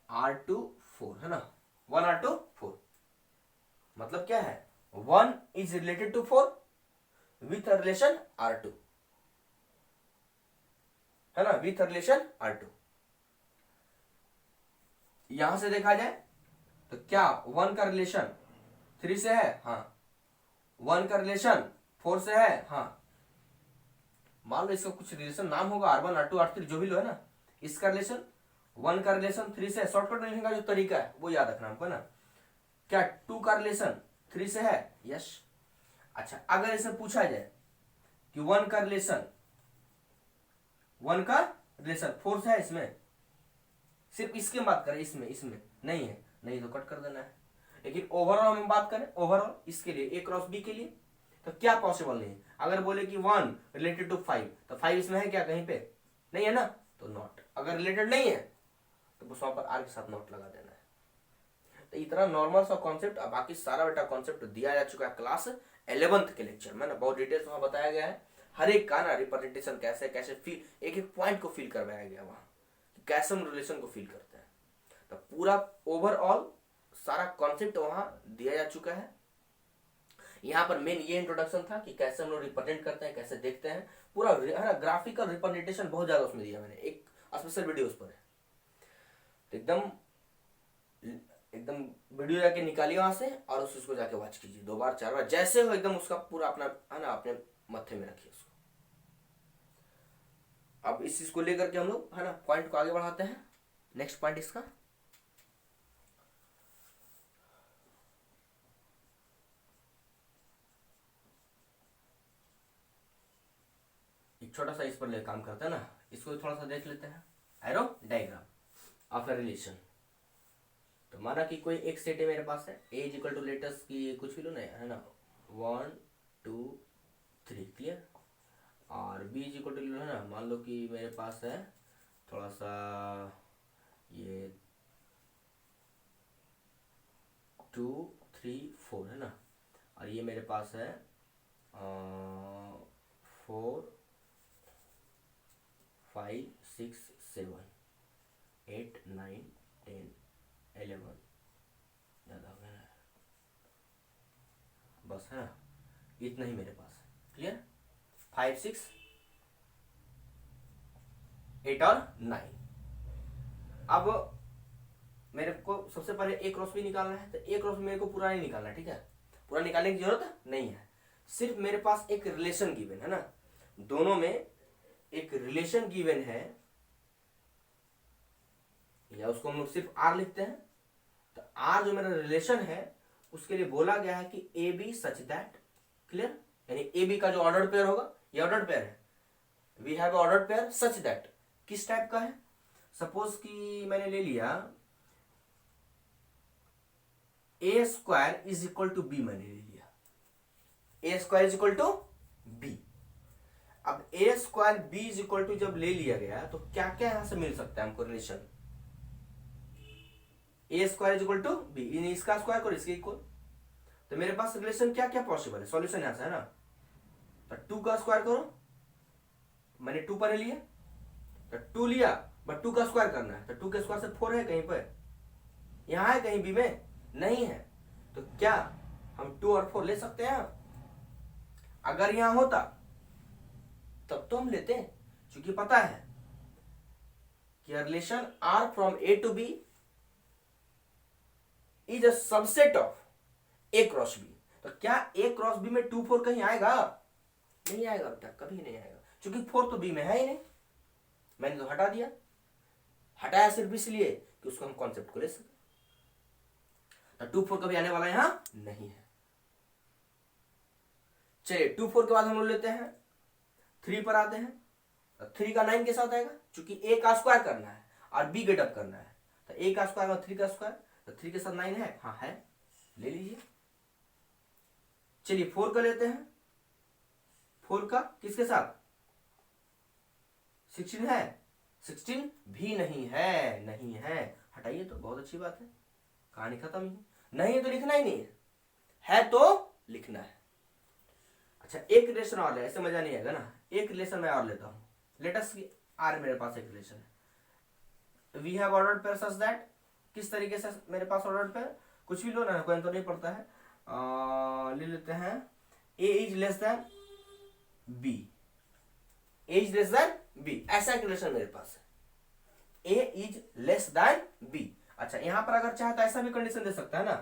R2 4 है ना, 1 R2 4 मतलब क्या है, 1 is related to 4 with a relation R2 है ना, विथ रिलेशन R2। यहां से देखा जाए तो क्या 1 का रिलेशन 3 से है, हाँ 1 का रिलेशन 4 से है, हाँ मान लो इसका कुछ रिलेशन नाम होगा R1 R2 R3 जो भी लो है ना, इसका रिलेशन 1 का रिलेशन 3 से, शॉर्टकट लिखने का जो तरीका है वो याद रखना हमको ना। क्या 2 का रिलेशन 3 से है, यस। अच्छा अगर इसे पूछा जाए कि 1 का रिलेशन 4 से है, इसमें सिर्फ इसकी बात करें, इसमें नहीं है, नहीं तो कट कर देना है। लेकिन ओवरऑल हम बात करें, ओवरऑल इसके लिए A क्रॉस B के लिए तो क्या पॉसिबल नहीं है। अगर बोले कि 1 रिलेटेड टू 5 तो 5 इसमें है क्या, कहीं पे नहीं है ना, तो नॉट। अगर रिलेटेड नहीं है तो बस वहां पर R के साथ नॉट लगा देना है। तो इतना नॉर्मल सा कॉन्सेप्ट, अब बाकी सारा बेटा कॉन्सेप्ट दिया जा चुका है क्लास 11th के लेक्चर में ना, बहुत डिटेल्स वहां बताया गया है। हर एक का ना रिप्रेजेंटेशन कैसे कैसे फील, एक एक पॉइंट को फील करवाया गया वहां, कैसे हम रिलेशन को फील करते हैं। तो पूरा ओवरऑल सारा कॉन्सेप्ट वहां दिया जा चुका है। यहाँ पर मेन ये इंट्रोडक्शन था कि कैसे हम लोग रिप्रेजेंट करते हैं, कैसे देखते हैं, पूरा है ना, ग्राफिकल रिप्रेजेंटेशन बहुत ज्यादा उसमें दिया मैंने, एक स्पेशल वीडियो उस पर है। तो एकदम वीडियो जाके निकालिए वहां से और उसको जाके वॉच कीजिए 2 बार 4 बार, जैसे हो एकदम उसका पूरा अपना है ना अपने मत्थे में रखिए उसको। अब इस चीज को लेकर के हम लोग है ना पॉइंट को आगे बढ़ाते हैं। नेक्स्ट पॉइंट इसका एक छोटा सा इस पर ले काम करते हैं ना, इसको थोड़ा सा देख लेते हैं। Arrow diagram of a relation. तो माना कि कोई एक सेट है मेरे पास है, A is equal two letters की कुछ भी लो नहीं है ना, 1 2 3 क्लियर, और B is equal to low है ना, मान लो कि मेरे पास है थोड़ा सा ये 2 3 4 है ना, और ये मेरे पास है 4 5 6 7 8 9 10 11 ज़्यादा हो गया बस है ना, इतना ही मेरे पास है क्लियर, 5 6 8 और 9। अब मेरे को सबसे पहले ए क्रॉस भी निकालना है, तो ए क्रॉस मेरे को पूरा नहीं निकालना, ठीक है, पूरा निकालने की जरूरत नहीं है। सिर्फ मेरे पास एक रिलेशन गिवन है ना, दोनों में एक रिलेशन गिवन है, या उसको हम लोग सिर्फ आर लिखते हैं। तो आर जो मेरा रिलेशन है उसके लिए बोला गया है कि A B such that, clear, यानी ए बी का जो ऑर्डर्ड पेयर होगा, ये ऑर्डर्ड पेयर है, we have ordered pair such that. किस टाइप का है, सपोज कि मैंने ले लिया A square is equal to B, मैंने ले लिया A square is equal to B. अब A square B is equal to जब ले लिया गया तो क्या क्या यहां से मिल सकता है हमको relation, A square is equal to B, इसका स्क्वायर करो इसके इक्वल। तो मेरे पास रिलेशन क्या क्या पॉसिबल है, सॉल्यूशन यहां से है ना, तो 2 का स्क्वायर करो, मैंने 2 पर लिया, तो 2 लिया बट 2 का स्क्वायर करना है, तो 2 के स्क्वायर से 4 है कहीं पर, यहां है कहीं बी में नहीं है, तो क्या हम 2 और 4 ले सकते हैं, अगर यहां होता तब तो हम लेते हैं, क्योंकि पता है कि relation R from A to B is a subset of A cross B. तो क्या ए क्रॉस बी में 2 4 कहीं आएगा, नहीं आएगा बेटा, कभी नहीं आएगा, क्योंकि 4 तो बी में है ही नहीं, मैंने तो हटा दिया, हटाया सिर्फ इसलिए कि उसको हम कॉन्सेप्ट को ले सके। तो 2 4 कभी आने वाला यहां नहीं है। चलिए 2 4 के बाद हम लोग लेते हैं 3 पर आते हैं, तो 3 का 9 के साथ आएगा, क्योंकि ए का स्क्वायर करना है और बी गेटअप करना है, तो ए का स्क्वायर और 3 का स्क्वायर, तो 3 के साथ 9 है, हाँ है, ले लीजिए। चलिए 4 का लेते हैं, 4 का किसके साथ 16 है, 16 भी नहीं है, नहीं है, हटाइए तो बहुत अच्छी बात है, कहानी खत्म ही। नहीं है तो लिखना ही नहीं है तो लिखना है। अच्छा एक रिलेशन और है, ऐसे मजा नहीं आएगा ना, एक रिलेशन मैं और लेता हूँ। लेटस आर मेरे पास एक रिलेशन है, we have ordered pair such that, किस तरीके से मेरे पास ऑर्डर्ड पेयर, कुछ भी लो ना, कोई तो नहीं पड़ता है, ले लेते हैं A is less than B, A is less than B, ऐसा एक रिलेशन मेरे पास है, A is less than B. अच्छा यहां पर अगर चाहे तो ऐसा भी कंडीशन दे सकता है ना,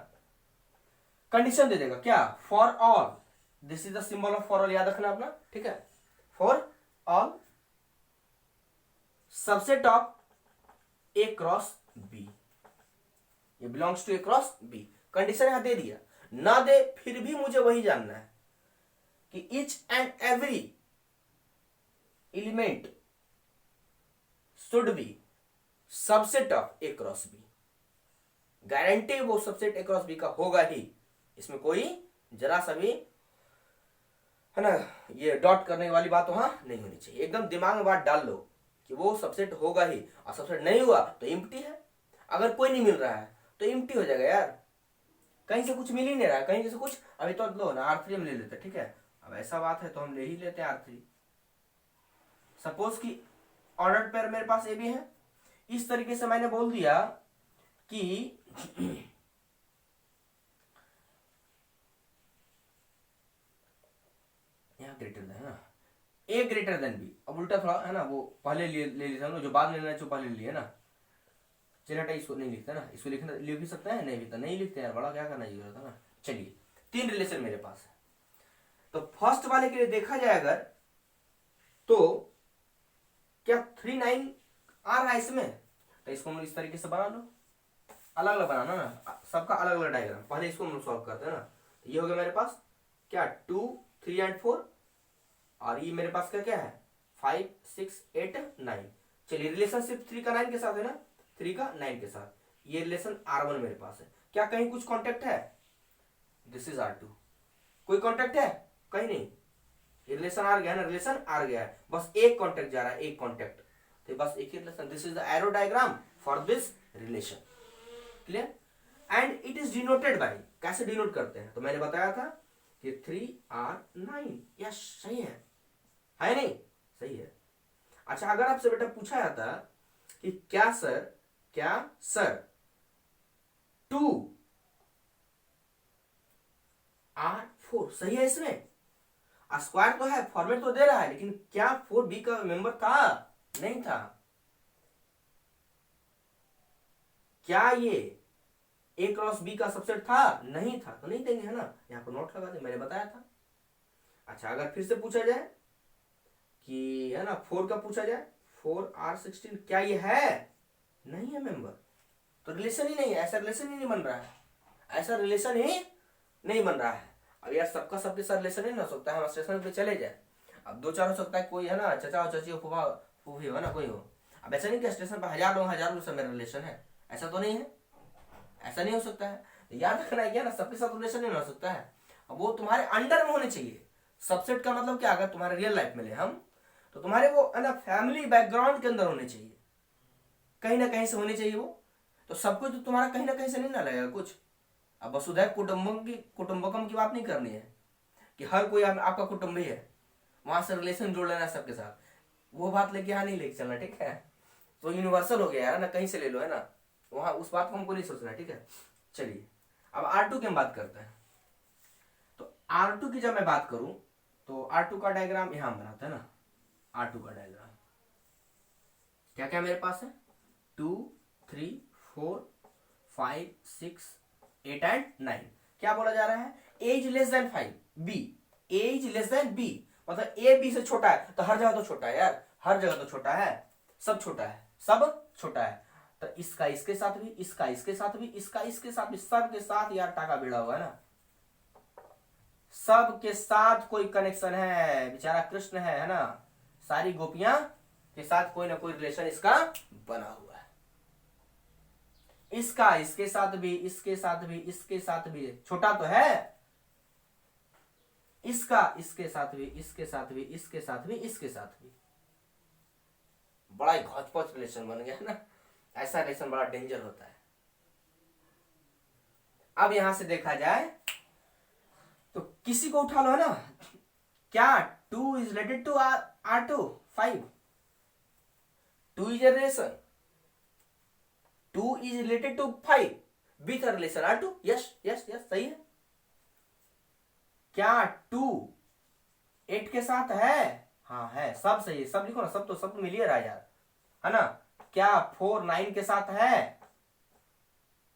कंडीशन दे देगा क्या, for all, this is the symbol of for all, याद रखना अपना, ठीक है, for all subset of A cross B, ये belongs to A cross B, condition यहां दे दिया, ना दे फिर भी मुझे वही जानना है कि each and every element should be subset of A cross B, guarantee वो सबसेट ए क्रॉस बी का होगा ही, इसमें कोई जरा सा भी है ना ये डॉट करने वाली बात वहां नहीं होनी चाहिए, एकदम दिमाग में बात डाल लो कि वो सबसेट होगा ही, और सबसेट नहीं हुआ तो इम्प्टी है, अगर कोई नहीं मिल रहा है तो इम्प्टी हो जाएगा यार, कहीं से कुछ मिल ही नहीं रहा है, कहीं से कुछ, अभी तो लो ना R3 में ले लेते, ठीक है, अब ऐसा बात है तो हम ले ही लेते हैं R3। सपोज कि ऑर्डर्ड पेयर मेरे पास ए बी है, इस तरीके से मैंने बोल दिया कि यहाँ ग्रेटर देन है ना, ए ग्रेटर देन बी, अब उल्टा थोड़ा है ना, वो पहले ले लेते हैं जो बाद में लेना है, जो पहले लिए ना, चलिए हटा इसको नहीं लिखता ना, इसको लिखना लिख भी सकते हैं, नहीं लिखता, नहीं लिखते यार, बड़ा क्या करना चाहिए था ना। चलिए तीन रिलेशन मेरे पास है, तो फर्स्ट वाले के लिए देखा जाए अगर तो क्या 3 9 आ रहा है इसमें, तो इसको हम इस तरीके से बना लो, अलग अलग बनाना ना, सबका अलग अलग डायग्राम, पहले इसको हम सॉल्व करते हैं ना, ये हो गया मेरे पास क्या 2 3 एंड 4, और ये मेरे पास क्या क्या है 5 6 8 9। चलिए रिलेशनशिप 3 का 9 के साथ है ना, 3 का 9 के साथ, ये रिलेशन R1 मेरे पास है, क्या कहीं कुछ कॉन्टेक्ट है, दिस इज R2, कोई कॉन्टेक्ट है कहीं नहीं, ये रिलेशन आर गया ना, रिलेशन आर गया है, बस एक कॉन्टेक्ट जा रहा है, एक कॉन्टेक्ट, तो बस एक ही relation, this is the arrow diagram for this relation, clear, and it is denoted by, कैसे डिनोट करते हैं, तो मैंने बताया था कि 3R9, यस सही है नहीं, सही है। अच्छा अगर आपसे बेटा पूछा जाता कि क्या सर 2R4 सही है, इसमें स्क्वायर तो है, फॉर्मेट तो दे रहा है, लेकिन क्या 4B का मेंबर था, नहीं था, क्या ये A क्रॉस B का सबसेट था, नहीं था, तो नहीं देंगे है ना, यहां पर नोट लगा दे, मैंने बताया था। अच्छा अगर फिर से पूछा जाए कि है ना 4 का पूछा जाए, 4R16 क्या ये है, नहीं है मेंबर, तो रिलेशन ही नहीं है, ऐसा रिलेशन ही नहीं बन रहा है, ऐसा रिलेशन ही नहीं बन रहा है। अब यार सबका सबके साथ रिलेशन नहीं हो सकता है, हम स्टेशन पे चले जाए, अब 2 4 हो सकता है, कोई है ना चाचा हो चाची हो फूफा फूफी हो ना कोई हो, अब ऐसा नहीं कि स्टेशन पर हजार लोग से मेरा रिलेशन है, ऐसा तो नहीं है, ऐसा नहीं हो सकता है, याद रखना है क्या ना, सबके साथ रिलेशन नहीं हो सकता है, अब वो तुम्हारे अंडर में होने चाहिए। सबसेट का मतलब क्या, अगर तुम्हारे रियल लाइफ में ले हम, तो तुम्हारे वो है ना फैमिली बैकग्राउंड के अंदर होने चाहिए, कहीं ना कहीं से होने चाहिए वो, तो सब कुछ तो तुम्हारा कहीं ना कहीं से नहीं ना लगेगा कुछ। अब वसुधैव कुटुंबकम की बात नहीं करनी है कि हर कोई आपका कुटुंब ही है, वहां से रिलेशन जोड़ लेना सबके साथ, वो बात लेके यहाँ नहीं लेके चलना, ठीक है, तो यूनिवर्सल हो गया है ना, कहीं से ले लो है ना, वहां उस बात को हमको नहीं सोचना, ठीक है। चलिए अब R2 की हम बात करते हैं, तो R2 की जब मैं बात करूं तो R2 का डायग्राम यहां बनाते हैं ना, R2 का डायग्राम क्या क्या मेरे पास है 2 3 4 5 6 8 एंड 9, क्या बोला जा रहा है, A is less than 5 B, A is less than B, मतलब ए बी से छोटा है, तो हर जगह तो छोटा है यार, हर जगह तो छोटा है, सब छोटा है, सब छोटा है, तो इसका इसके साथ भी, इसका इसके साथ भी, इसका इसके साथ भी, सब के साथ यार टाका भिड़ा हुआ है ना, सब के साथ कोई कनेक्शन है, बेचारा कृष्ण है ना, सारी गोपियां के साथ कोई ना कोई रिलेशन इसका बना हुआ है, इसका इसके साथ भी, इसके साथ भी, इसके साथ भी, छोटा तो है, इसका इसके साथ भी, इसके साथ भी, इसके साथ भी, इसके साथ भी, बड़ा ही घोचपच रिलेशन बन गया है ना, ऐसा रिलेशन बड़ा डेंजर होता है। अब यहां से देखा जाए तो किसी को उठा लो है ना, क्या 2 is related to R2 5, 2 is a relation, 2 is related to 5 with a relation R2, yes yes yes सही है। क्या 2 8 के साथ है, हाँ है, सब सही है, सब लिखो ना, सब तो मिल ही रहा है यार, है ना। क्या 4 9 के साथ है,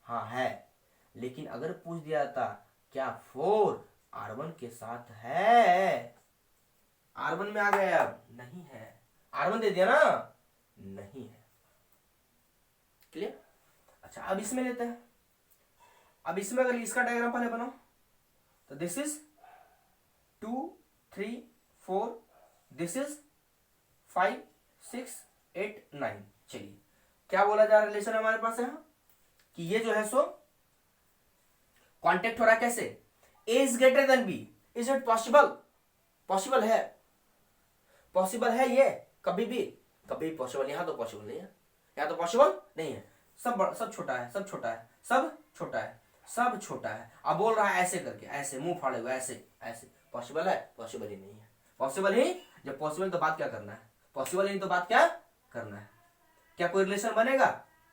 हाँ है। लेकिन अगर पूछ दिया था क्या 4 R1 के साथ है, R1 में आ गया, अब नहीं है, R1 दे दिया ना, नहीं है। क्लियर। अच्छा अब इसमें लेते हैं। अब इसमें अगर इसका डायग्राम पहले बनाओ तो दिस इज 2 3 4, दिस इज 5 6 8 9। चलिए क्या बोला जा रहा है, रिलेशन हमारे पास है कि ये जो है सो कांटेक्ट हो रहा है कैसे, A is greater than B, is it possible, possible है, पॉसिबल है ये कभी भी, कभी पॉसिबल, यहां तो पॉसिबल नहीं है, यहां तो पॉसिबल नहीं है, सब छोटा है, सब छोटा है, सब छोटा है, सब छोटा है। अब बोल रहा है ऐसे करके, ऐसे मुंह फाड़े हुए, ऐसे ऐसे, पॉसिबल है, पॉसिबल ही नहीं है, पॉसिबल ही, जब पॉसिबल तो बात क्या करना है, पॉसिबल ही तो बात क्या करना है। क्या कोई रिलेशन बनेगा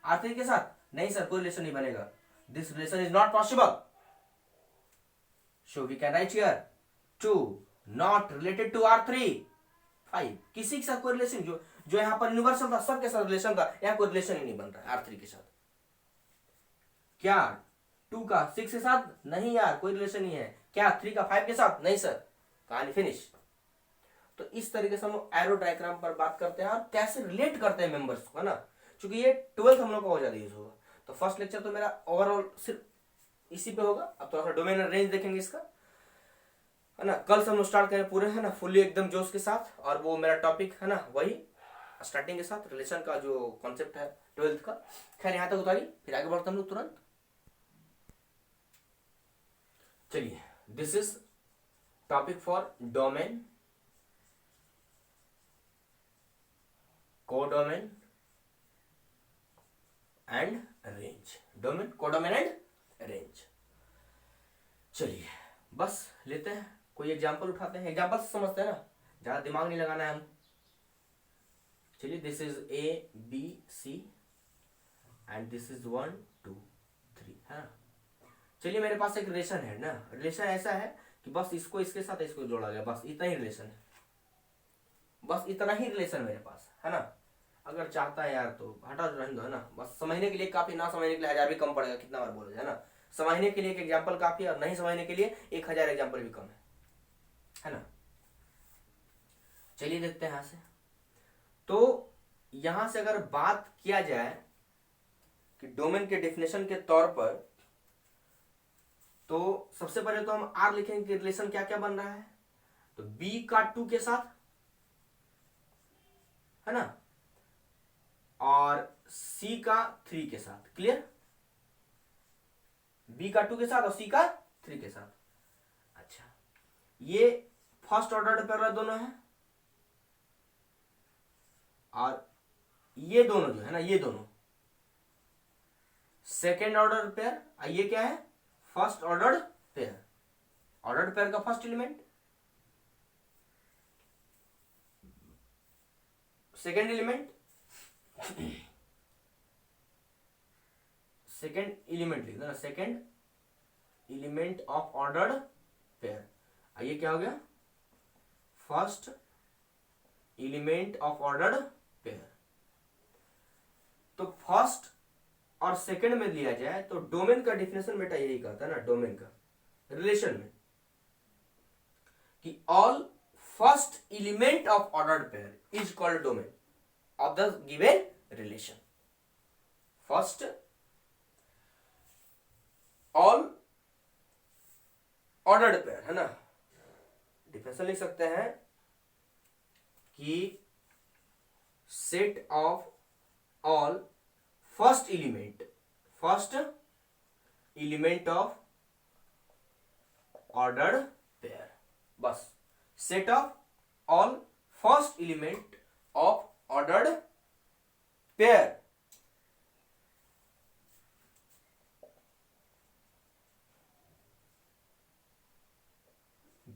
R3 के साथ, नहीं सर कोई रिलेशन नहीं बनेगा, this relation is not possible, so we can write here 2 not related to R3 5, किसी के साथ कोई रिलेशन, जो यहां पर यूनिवर्सल था सबके साथ रिलेशन था, यहां कोई रिलेशन ही नहीं बन रहा है R3 के साथ। क्या 2 का 6 के साथ, नहीं यार कोई रिलेशन नहीं है। क्या 3 का 5 के साथ, नहीं सर, कहानी फिनिश। तो इस तरीके से हम लोग एरो डायग्राम पर बात करते हैं और कैसे रिलेट करते हैं मेंबर्स को, है ना, क्योंकि ये 12th हम लोग का हो जाता है होगा। तो फर्स्ट लेक्चर तो मेरा ओवरऑल सिर्फ इसी पे होगा, अब थोड़ा सा डोमेन रेंज देखेंगे इसका, है ना। कल से हम लोग स्टार्ट करें पूरे, है ना, फुल्ली एकदम जोश के साथ, और वो मेरा टॉपिक है ना वही स्टार्टिंग के साथ रिलेशन का जो कॉन्सेप्ट है 12th का। खैर यहाँ तक उतारी, फिर आगे बढ़ते हम लोग तुरंत। चलिए this is topic for domain, codomain and range, domain codomain and range. चलिए बस लेते हैं, कोई एग्जांपल उठाते हैं, एग्जांपल से समझते हैं ना, ज्यादा दिमाग नहीं लगाना है हम। चलिए this is ABC and this is 1 2 3, है ना। चलिए मेरे पास एक रिलेशन है ना, रिलेशन ऐसा है कि बस इसको इसके साथ इसको जोड़ा गया, बस इतना ही रिलेशन है, बस इतना ही रिलेशन मेरे पास है ना। अगर चाहता है यार तो हटा रहने दो, है ना, बस समझने के लिए काफी, ना समझने के लिए 1000 भी कम पड़ेगा, कितना बार बोले, है ना। समझने के लिए एक एग्जाम्पल काफी है, और नहीं समझने के लिए 1000 एग्जाम्पल भी कम है ना। चलिए देखते हैं यहां से। तो यहां से अगर बात किया जाए कि डोमेन के डेफिनेशन के तौर पर, तो सबसे पहले तो हम आर लिखेंगे कि रिलेशन क्या क्या बन रहा है। तो बी का 2 के साथ, है ना, और सी का 3 के साथ, क्लियर। बी का 2 के साथ और सी का 3 के साथ। अच्छा ये फर्स्ट ऑर्डर पैरेलल दोनों है, और ये दोनों जो है ना, ये दोनों सेकेंड ऑर्डर पेयर, ये क्या है, first order pair. Order pair का first element, second element, second element लिख दो ना, second element of ordered pair. ये क्या हो गया, first element of ordered pair. तो फर्स्ट और सेकेंड में लिया जाए तो डोमेन का डिफिनेशन बेटा यही कहता है ना, डोमेन का रिलेशन में, कि all first element of ordered pair is called domain of the given relation. First all ordered pair, है ना, डिफिनेशन लिख सकते हैं कि set of all first element of ordered pair, बस set of all first element of ordered pair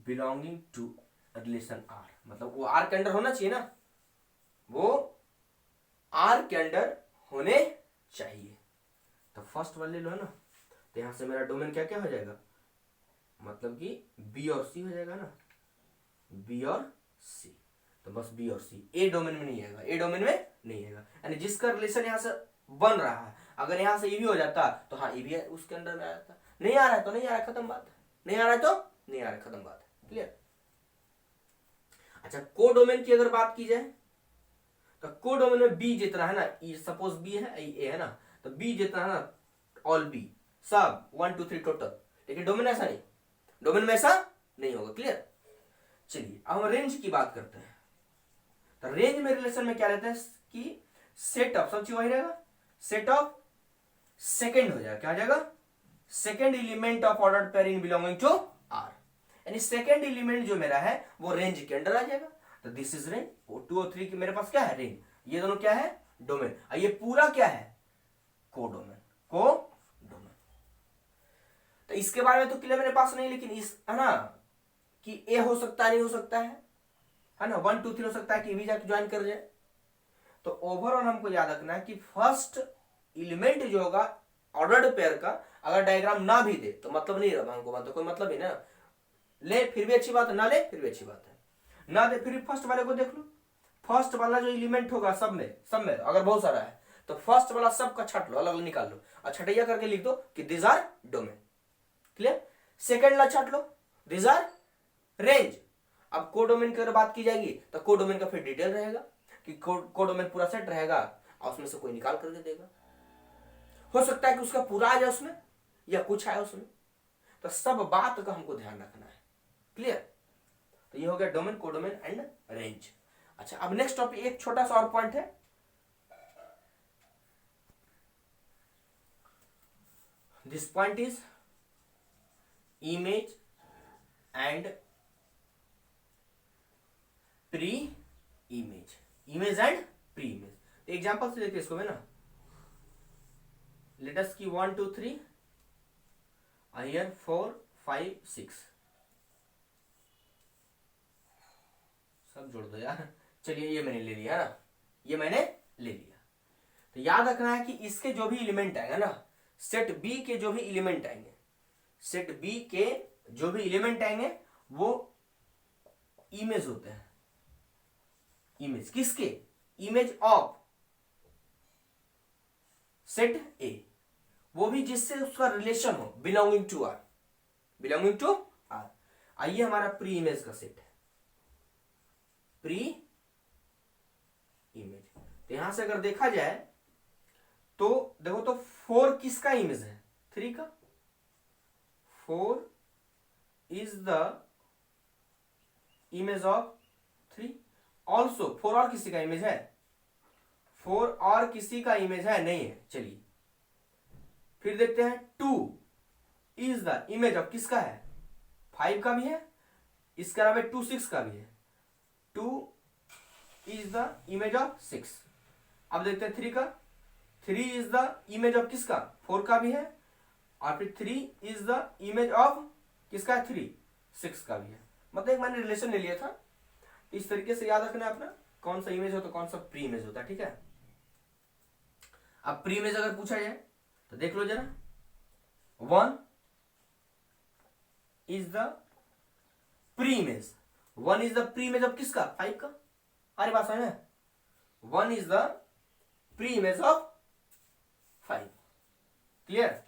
belonging to relation R, मतलब वो आर के अंडर होना चाहिए ना, वो आर के अंडर होने चाहिए। तो फर्स्ट वाले लो ना, तो यहां से मेरा डोमेन क्या क्या हो जाएगा, मतलब कि बी और सी हो जाएगा ना, बी और सी। तो बस बी और सी, ए डोमेन में नहीं आएगा, ए डोमेन में नहीं आएगा, यानी जिसका रिलेशन यहां से बन रहा है, अगर यहां से ई भी हो जाता तो हाँ ई भी उसके अंदर में आ जाता। नहीं आ रहा है तो नहीं आ रहा है, खत्म बात है। नहीं आ रहा है तो नहीं आ रहा है, खत्म बात है। क्लियर। अच्छा, को डोमेन की अगर बात की जाए तो को डोमेन में बी जितना है ना, सपोज बी है, ए है ना, तो बी जितना है ना, ऑल बी, सब 1 2 3 टोटल। लेकिन डोमेन ऐसा नहीं, डोमेन में ऐसा नहीं होगा। क्लियर। चलिए अब हम रेंज की बात करते हैं। तो रेंज में रिलेशन में क्या रहता है कि सेट ऑफ, सब चीज वही रहेगा, सेट ऑफ सेकेंड हो जाएगा, क्या हो जाएगा, second element of ordered pair in belonging to R, यानी सेकेंड एलिमेंट जो मेरा है वो रेंज के अंडर आ जाएगा। तो दिस इज रेंज, 2 और 3 की मेरे पास क्या है, रेंज। ये दोनों क्या है, डोमेन। और ये पूरा क्या है, को डोमेन, को डोमेन। तो इसके बारे में तो क्लियर मेरे पास नहीं, लेकिन इस है ना कि ए हो सकता है, नहीं हो सकता है ना, 1 2 3 हो सकता है कि भी जाके ज्वाइन कर जाए। तो ओवरऑल हमको याद रखना है कि फर्स्ट एलिमेंट जो होगा ऑर्डर्ड पेयर का, अगर डायग्राम ना भी दे तो मतलब नहीं रहा हमको, मतलब कोई मतलब ही ना, ले फिर भी अच्छी बात है, ना ले फिर भी अच्छी बात है, ना दे फिर भी फर्स्ट वाले को देख लो। फर्स्ट वाला जो एलिमेंट होगा सब में अगर बहुत सारा है तो फर्स्ट वाला सब का छट लो, अलग अलग निकाल लो और छटैया करके लिख दो कि this R domain. Clear. Second वाला छट लो, दिस आर रेंज। अब को डोमेन की अगर बात की जाएगी तो को डोमेन का फिर डिटेल रहेगा कि को डोमेन पूरा सेट रहेगा और उसमें से कोई निकाल करके देगा। हो सकता है कि उसका पूरा आ जाए उसमें या कुछ आए उसमें, तो सब बात का हमको ध्यान रखना है। क्लियर। तो ये हो गया डोमेन, को डोमेन एंड रेंज। अच्छा, अब नेक्स्ट टॉपिक, एक छोटा सा और पॉइंट है, this point is image and pre image, image and pre image. Example से देखिए इसको है ना, लेट अस की 1 2 3 हियर 4 5 6, सब जोड़ दो यार। चलिए ये मैंने ले लिया ना, ये मैंने ले लिया। तो याद रखना है कि इसके जो भी एलिमेंट आएगा ना, सेट बी के जो भी एलिमेंट आएंगे, सेट बी के जो भी एलिमेंट आएंगे वो इमेज होते हैं। इमेज किसके, इमेज ऑफ सेट ए, वो भी जिससे उसका रिलेशन हो, belonging to R, belonging to R. आइए हमारा प्री इमेज का सेट है, प्री इमेज। तो यहां से अगर देखा जाए तो देखो तो 4 किसका इमेज है, 3 का। 4 is the image of 3। Also 4 और किसी का इमेज है, 4 और किसी का इमेज है नहीं है। चलिए फिर देखते हैं, 2 इज द इमेज ऑफ किसका है, 5 का भी है, इसका नाम है 2 6 का भी है, 2 इज द इमेज ऑफ 6। अब देखते हैं 3 का, 3 इज द इमेज ऑफ किसका, 4 का भी है, और फिर 3 इज द इमेज ऑफ किसका है, 3 6 का भी है। मतलब एक मैंने रिलेशन ले लिया था, इस तरीके से याद रखना है अपना, कौन सा इमेज होता है कौन सा प्री इमेज होता है। ठीक है। अब प्री इमेज अगर पूछा जाए तो देख लो जरा, 1 is the pre image, 1 is the pre image of किसका, 5 का। अरे बात समझ में, 1 is the pre image of 5। Clear.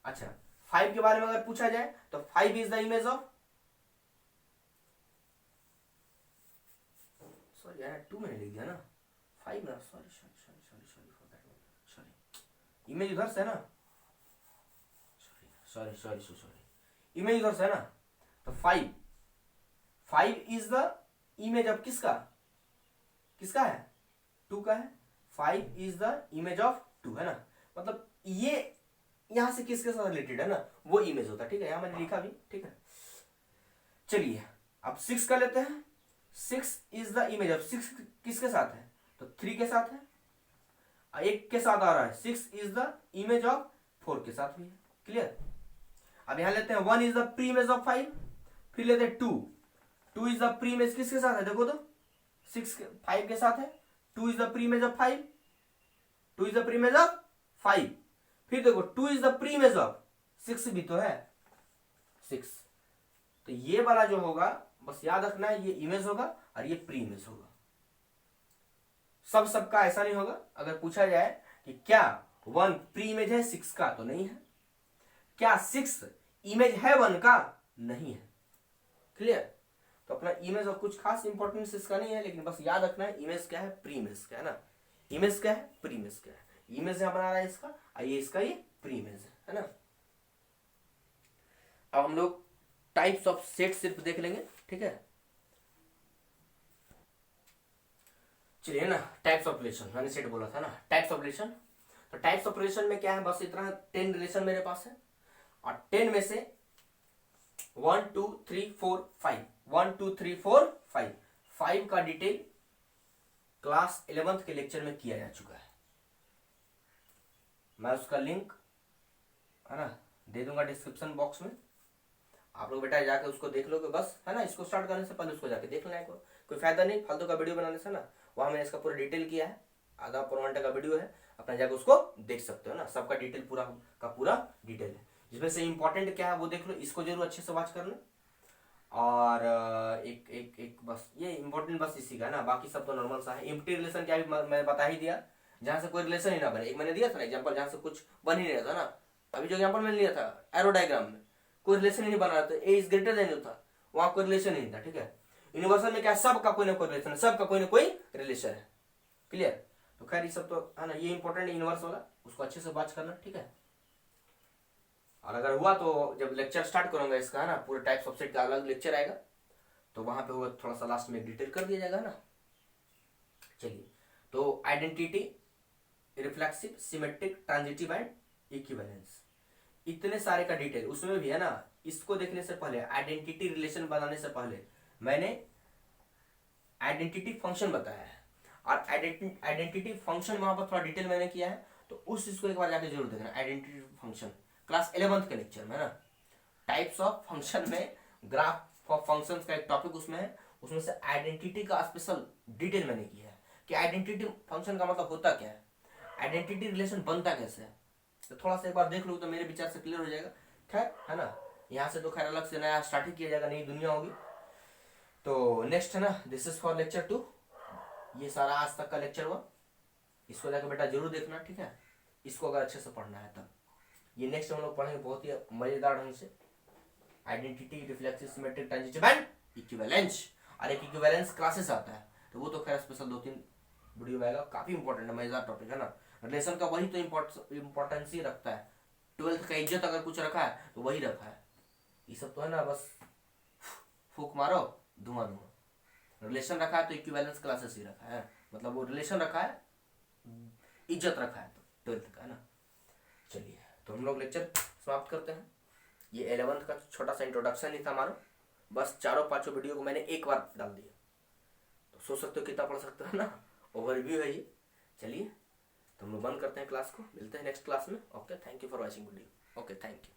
अच्छा, 5 के बारे में अगर पूछा जाए तो 5 is the image of, sorry यार 2 मैंने लिख दिया ना, 5 ना, sorry sorry sorry sorry sorry for that, sorry image उधर से है ना, sorry sorry sorry sorry image उधर से है ना। तो 5 इज द इमेज ऑफ किसका, किसका है, 2 का है। 5 इज द इमेज ऑफ 2 है ना, मतलब ये यहां से किसके साथ रिलेटेड है ना, वो इमेज होता है। ठीक है, यहां मैंने लिखा भी। ठीक है। चलिए अब 6 का लेते हैं, 6 इज द इमेज ऑफ, 6 किसके साथ है, तो 3 के साथ है, एक के साथ आ रहा है, 6 इज द इमेज ऑफ 4 के साथ भी है। क्लियर। अब यहां लेते हैं 1 is the pre image of 5, फिर लेते हैं 2, 2 इज द प्री इमेज किसके साथ है, देखो तो 5 के साथ है, 2 is the pre image of 5, 2 is the pre image of 5। फिर देखो 2 is the pre image of 6 भी तो है, 6। तो ये वाला जो होगा बस याद रखना है, ये इमेज होगा और ये प्री इमेज होगा। सबका ऐसा नहीं होगा। अगर पूछा जाए कि क्या 1 प्री इमेज है 6 का, तो नहीं है। क्या 6 इमेज है 1 का, नहीं है। क्लियर। तो अपना इमेज और कुछ खास इंपॉर्टेंस इसका नहीं है, लेकिन बस याद रखना है इमेज क्या है, प्री इमेज क्या है ना। इमेज क्या है, प्री इमेज क्या है। इमेज यहां बना रहा है इसका, ये इसका ये प्री इमेज है ना। अब हम लोग टाइप्स ऑफ सेट सिर्फ देख लेंगे, ठीक है। चलिए ना, टाइप्स ऑफ रिलेशन, मैंने सेट बोला था ना, टाइप्स ऑफ रिलेशन। तो टाइप्स ऑफ रिलेशन में क्या है, बस इतना 10 रिलेशन मेरे पास है, और 10 में से 1 2 3 4 5, 1 2 3 4 5, 5 का डिटेल क्लास 11th के लेक्चर में किया जा चुका है। मैं उसका लिंक है ना दे दूंगा डिस्क्रिप्शन बॉक्स में, आप लोग बेटा जाके उसको देख लोगे बस, है ना। इसको स्टार्ट करने से पहले उसको जाके देख लेना है, कोई फायदा नहीं फालतू का वीडियो बनाने से ना। वहां मैंने इसका पूरा डिटेल किया है, आधा पौन घंटे का वीडियो है, अपना जाके उसको देख सकते हो ना। सबका डिटेल पूरा का पूरा डिटेल है, जिसमें से इंपॉर्टेंट क्या है वो देख लो, इसको जरूर अच्छे से वॉच करना। और एक एक एक बस ये इंपॉर्टेंट बस इसी का ना, बाकी सब तो नॉर्मल सा है। एम्प्टी रिलेशन क्या भी मैंने बता ही दिया, जहां से कोई रिलेशन ही ना बने। एक मैंने दिया था ना एग्जाम्पल, जहां से कुछ बन ही नहीं रहा था ना। अभी जो एग्जाम्पल मैंने लिया था एरो डायग्राम में, कोई रिलेशन ही नहीं बना रहा था, ए इज ग्रेटर देन था, वहां कोई रिलेशन नहीं था, ठीक है। यूनिवर्सल में क्या, सबका कोई ना कोई रिलेशन है, सबका कोई ना कोई रिलेशन है। क्लियर। तो खैर ये सब तो है ना, ये इंपॉर्टेंट यूनिवर्स वाला, उसको अच्छे से वॉच करना, ठीक है। और अगर हुआ तो जब लेक्चर स्टार्ट करूंगा इसका, है ना, पूरे टाइप्स ऑफ सेट का अलग लेक्चर आएगा, तो वहां पे होगा थोड़ा सा लास्ट में डिटेल कर दिया जाएगा ना। चलिए, तो identity, reflexive, symmetric, transitive and equivalence, इतने सारे का डिटेल उसमें भी है ना। इसको देखने से पहले, आइडेंटिटी रिलेशन बनाने से पहले मैंने आइडेंटिटी फंक्शन बताया है, और आइडेंटिटी फंक्शन वहां पर थोड़ा डिटेल मैंने किया है, तो उस चीज को एक बार जाके जरूर देखना। आइडेंटिटी फंक्शन क्लास 11th के लेक्चर में ना, टाइप्स ऑफ फंक्शन में ग्राफ ऑफ फंक्शंस का एक टॉपिक उसमें है, उसमें से आइडेंटिटी का स्पेशल डिटेल मैंने किया है कि आइडेंटिटी फंक्शन का मतलब होता क्या है, आइडेंटिटी रिलेशन बनता कैसे है। तो थोड़ा सा एक बार देख लो तो मेरे विचार से क्लियर हो जाएगा। खैर है ना, यहाँ से तो खैर अलग से नया स्टार्ट ही किया जाएगा, नई दुनिया होगी। तो नेक्स्ट है ना, दिस इज फॉर लेक्चर 2। ये सारा आज तक का लेक्चर हुआ, इसको जाकर बेटा जरूर देखना, ठीक है। इसको अगर अच्छे से पढ़ना है तब ये नेक्स्ट हम लोग पढ़ेंगे बहुत ही मजेदार ढंग से, identity, reflexive, symmetric, transitive and equivalence. और एक इक्विवेलेंस क्लासेस आता है, तो वो तो खैर स्पेशल 2-3 वीडियो में आएगा, काफी इंपॉर्टेंट है, मजेदार टॉपिक है ना। रिलेशन का वही तो इंपॉर्टेंस ही रखता है, 12th का इज्जत अगर कुछ रखा है तो वही रखा है। ये सब तो है ना, बस फूक मारो धुआं धुआं। रिलेशन रखा है तो इक्विवेलेंस क्लासेस ही रखा है, मतलब वो रिलेशन रखा है, इज्जत रखा है, तो 12th का है ना। चलिए, तो हम लोग लेक्चर समाप्त करते हैं। ये 11th का छोटा सा इंट्रोडक्शन ही था हमारा, बस 4-5 वीडियो को मैंने एक बार डाल दिया, तो सोच सकते हो कितना पढ़ सकते हो ना, ओवरव्यू है ये। चलिए, तो हम लोग बंद करते हैं क्लास को, मिलते हैं नेक्स्ट क्लास में। Okay, thank you for watching video. Okay, thank you.